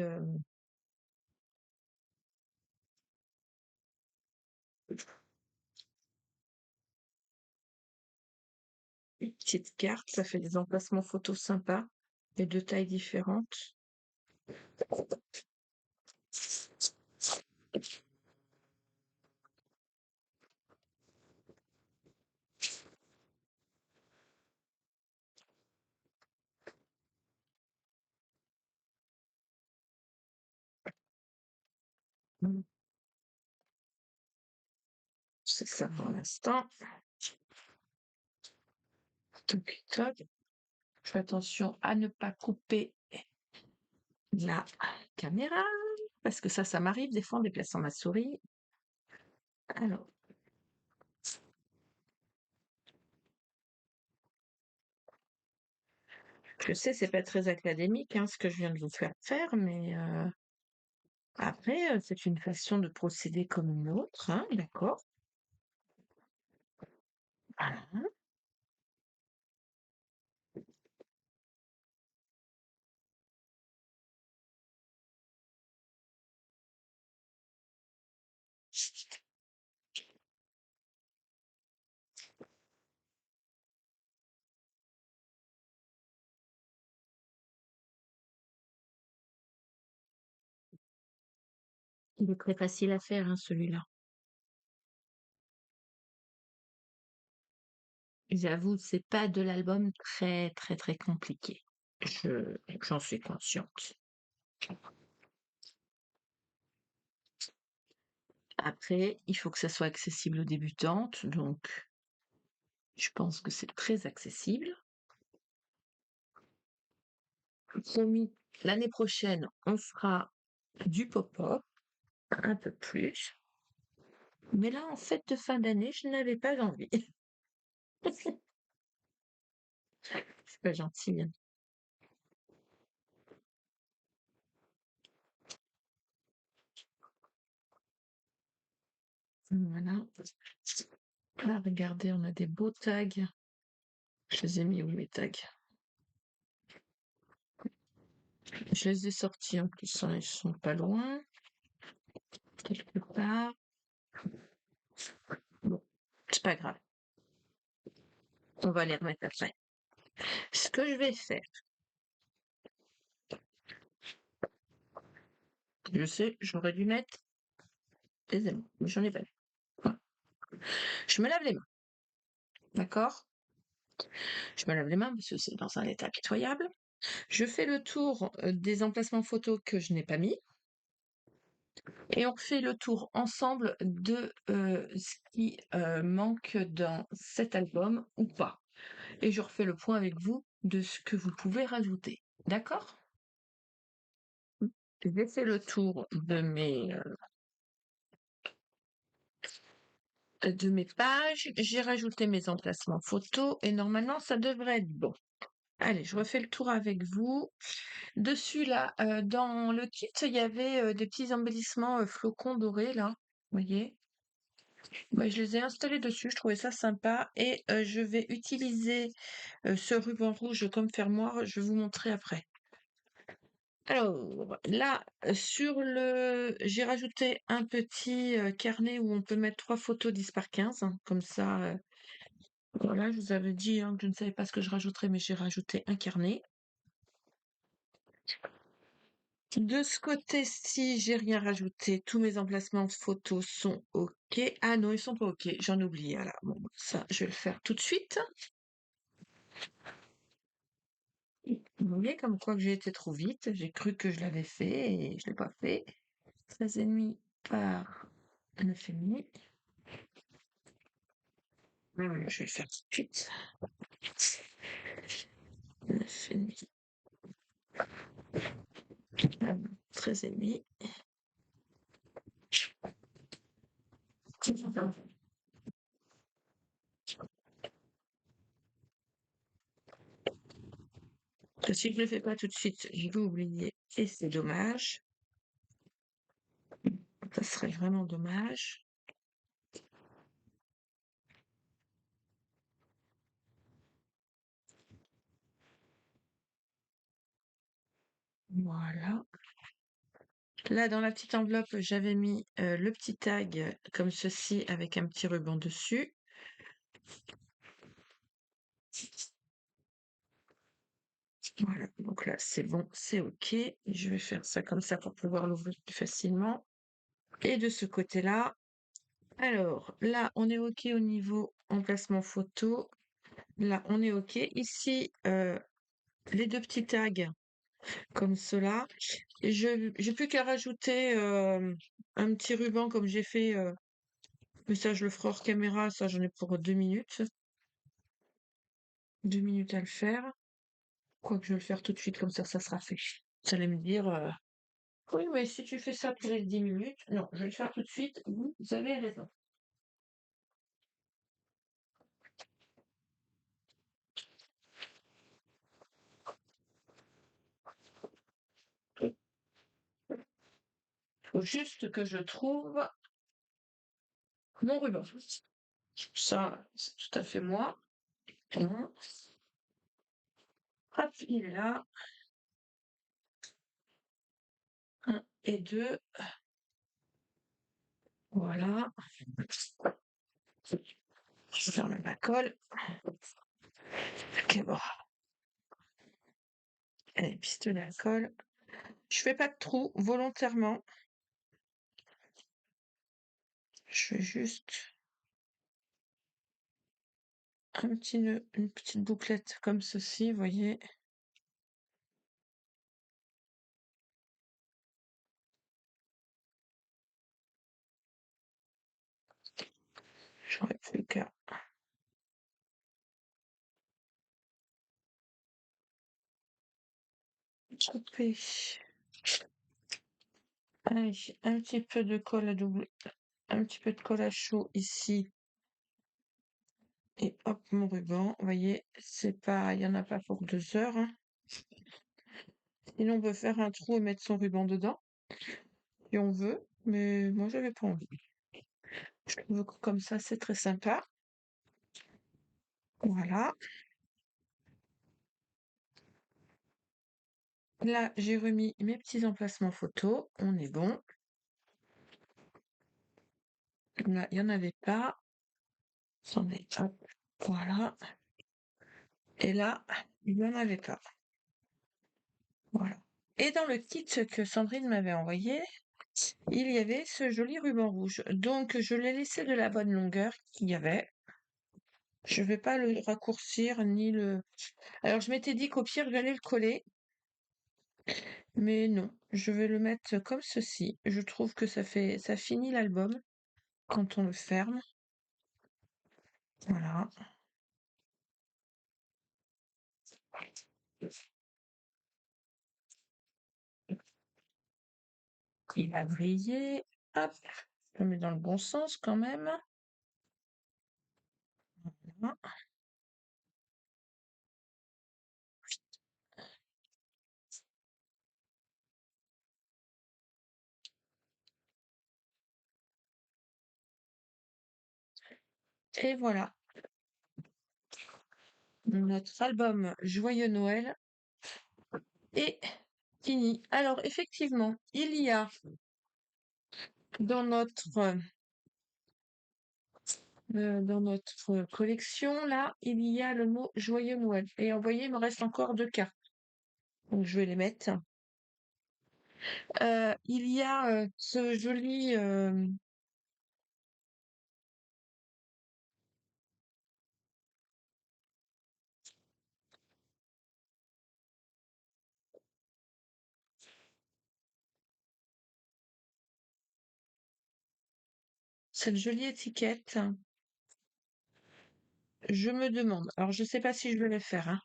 une petite carte. Ça fait des emplacements photos sympas et de tailles différentes. Mm. C'est ça pour l'instant. Toc, toc. Je fais attention à ne pas couper la caméra, parce que ça m'arrive des fois en déplaçant ma souris. Alors, je sais, c'est pas très académique, hein, ce que je viens de vous faire faire, mais après, c'est une façon de procéder comme une autre, hein, d'accord? Voilà. Il est très facile à faire, hein, celui-là. J'avoue, c'est pas de l'album très, très, très compliqué. J'en suis consciente. Après, il faut que ça soit accessible aux débutantes, donc je pense que c'est très accessible. Promis, l'année prochaine, on fera du pop-up, un peu plus. Mais là, en fête de fin d'année, je n'avais pas envie. C'est pas gentil, hein. Voilà. Là, regardez, on a des beaux tags. Je les ai mis où mes tags? Je les ai sortis en plus, hein, ils sont pas loin. quelque part. Bon, c'est pas grave. On va les remettre après. Ce que je vais faire, je sais, j'aurais dû mettre des aimants, mais j'en ai pas mis. Voilà. Je me lave les mains, d'accord? Je me lave les mains parce que c'est dans un état pitoyable. Je fais le tour des emplacements photos que je n'ai pas mis. Et on fait le tour ensemble de ce qui manque dans cet album ou pas. Et je refais le point avec vous de ce que vous pouvez rajouter. D'accord? J'ai fait le tour de mes pages, j'ai rajouté mes emplacements photos et normalement ça devrait être bon. Allez, je refais le tour avec vous. Dessus là, dans le kit, il y avait des petits embellissements flocons dorés là. Vous voyez? Bah, je les ai installés dessus, je trouvais ça sympa et je vais utiliser, ce ruban rouge comme fermoir, je vais vous montrer après. Alors là, j'ai rajouté un petit, carnet où on peut mettre 3 photos 10 par 15, hein, comme ça, voilà, je vous avais dit, hein, que je ne savais pas ce que je rajouterais, mais j'ai rajouté un carnet. De ce côté-ci, j'ai rien rajouté, tous mes emplacements photos sont OK. Ah non, ils sont pas OK, j'en ai oublié, alors bon, ça, je vais le faire tout de suite. Vous voyez comme quoi que j'ai été trop vite, j'ai cru que je l'avais fait et je l'ai pas fait. 13,5 par 9,5. Je vais le faire tout de suite. 9,5. 13,5. Si je ne le fais pas tout de suite, je vais oublier et c'est dommage. Ça serait vraiment dommage. Voilà. Là, dans la petite enveloppe, j'avais mis le petit tag comme ceci avec un petit ruban dessus. Voilà, donc là, c'est bon, c'est OK. Je vais faire ça comme ça pour pouvoir l'ouvrir plus facilement. Et de ce côté-là, alors là, on est OK au niveau emplacement photo. Là, on est OK. Ici, les deux petits tags comme cela. Et j'ai plus qu'à rajouter un petit ruban comme j'ai fait. Mais ça, je le ferai hors caméra. Ça, j'en ai pour 2 minutes. 2 minutes à le faire. Quoique je vais le faire tout de suite, comme ça sera fait. Vous allez me dire, oui, mais si tu fais ça pour les 10 minutes, non, je vais le faire tout de suite. Vous avez raison. Il faut juste que je trouve mon ruban. Ça, c'est tout à fait moi. Hein. Hop, il est là. Un et deux. Voilà. Je ferme ma colle. Ok, bon. Allez, pistolet à colle. Je fais pas de trou volontairement. Je fais juste un petit nœud, une petite bouclette comme ceci, vous voyez. J'aurais plus qu'à couper. Allez, un petit peu de colle à double, un petit peu de colle à chaud ici. Et hop, mon ruban. Vous voyez, c'est pas, il y en a pas pour 2 heures, hein. Sinon, on peut faire un trou et mettre son ruban dedans, si on veut. Mais moi, j'avais pas envie. Je trouve que comme ça, c'est très sympa. Voilà. Là, j'ai remis mes petits emplacements photos. On est bon. Là, il y en avait pas. Attendez, hop, voilà. Et là, il y en avait pas. Voilà. Et dans le kit que Sandrine m'avait envoyé, il y avait ce joli ruban rouge. Donc, je l'ai laissé de la bonne longueur qu'il y avait. Je vais pas le raccourcir ni le... Alors, je m'étais dit qu'au pire, j'allais le coller. Mais non, je vais le mettre comme ceci. Je trouve que ça finit l'album quand on le ferme. Voilà. Il a brillé. Hop, je le mets dans le bon sens quand même. Voilà. Et voilà, notre album Joyeux Noël est fini. Alors effectivement, il y a dans notre collection, là, il y a le mot Joyeux Noël. Et vous voyez, il me reste encore 2 cartes. Donc je vais les mettre. Il y a ce joli cette jolie étiquette. Je me demande, alors je sais pas si je vais le faire, hein.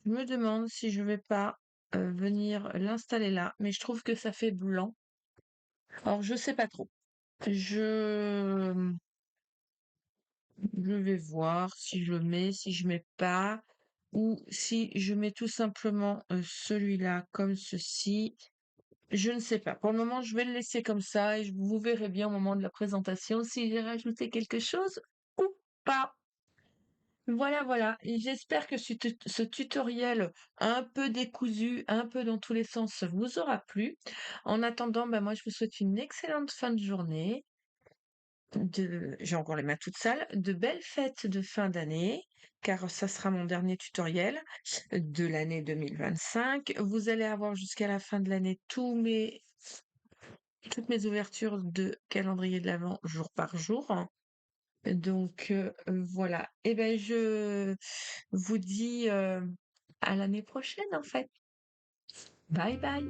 Je me demande si je vais pas venir l'installer là, mais je trouve que ça fait blanc. Alors je sais pas trop. Je je vais voir si je mets, si je mets pas, ou si je mets tout simplement celui-là comme ceci. Je ne sais pas. Pour le moment, je vais le laisser comme ça et vous verrez bien au moment de la présentation si j'ai rajouté quelque chose ou pas. Voilà, voilà. Et j'espère que ce tutoriel un peu décousu, un peu dans tous les sens, vous aura plu. En attendant, bah, moi, je vous souhaite une excellente fin de journée. J'ai encore les mains toutes sales. De belles fêtes de fin d'année, car ça sera mon dernier tutoriel de l'année 2025. Vous allez avoir jusqu'à la fin de l'année toutes mes ouvertures de calendrier de l'Avent jour par jour. Donc voilà. Et ben je vous dis à l'année prochaine en fait. Bye bye.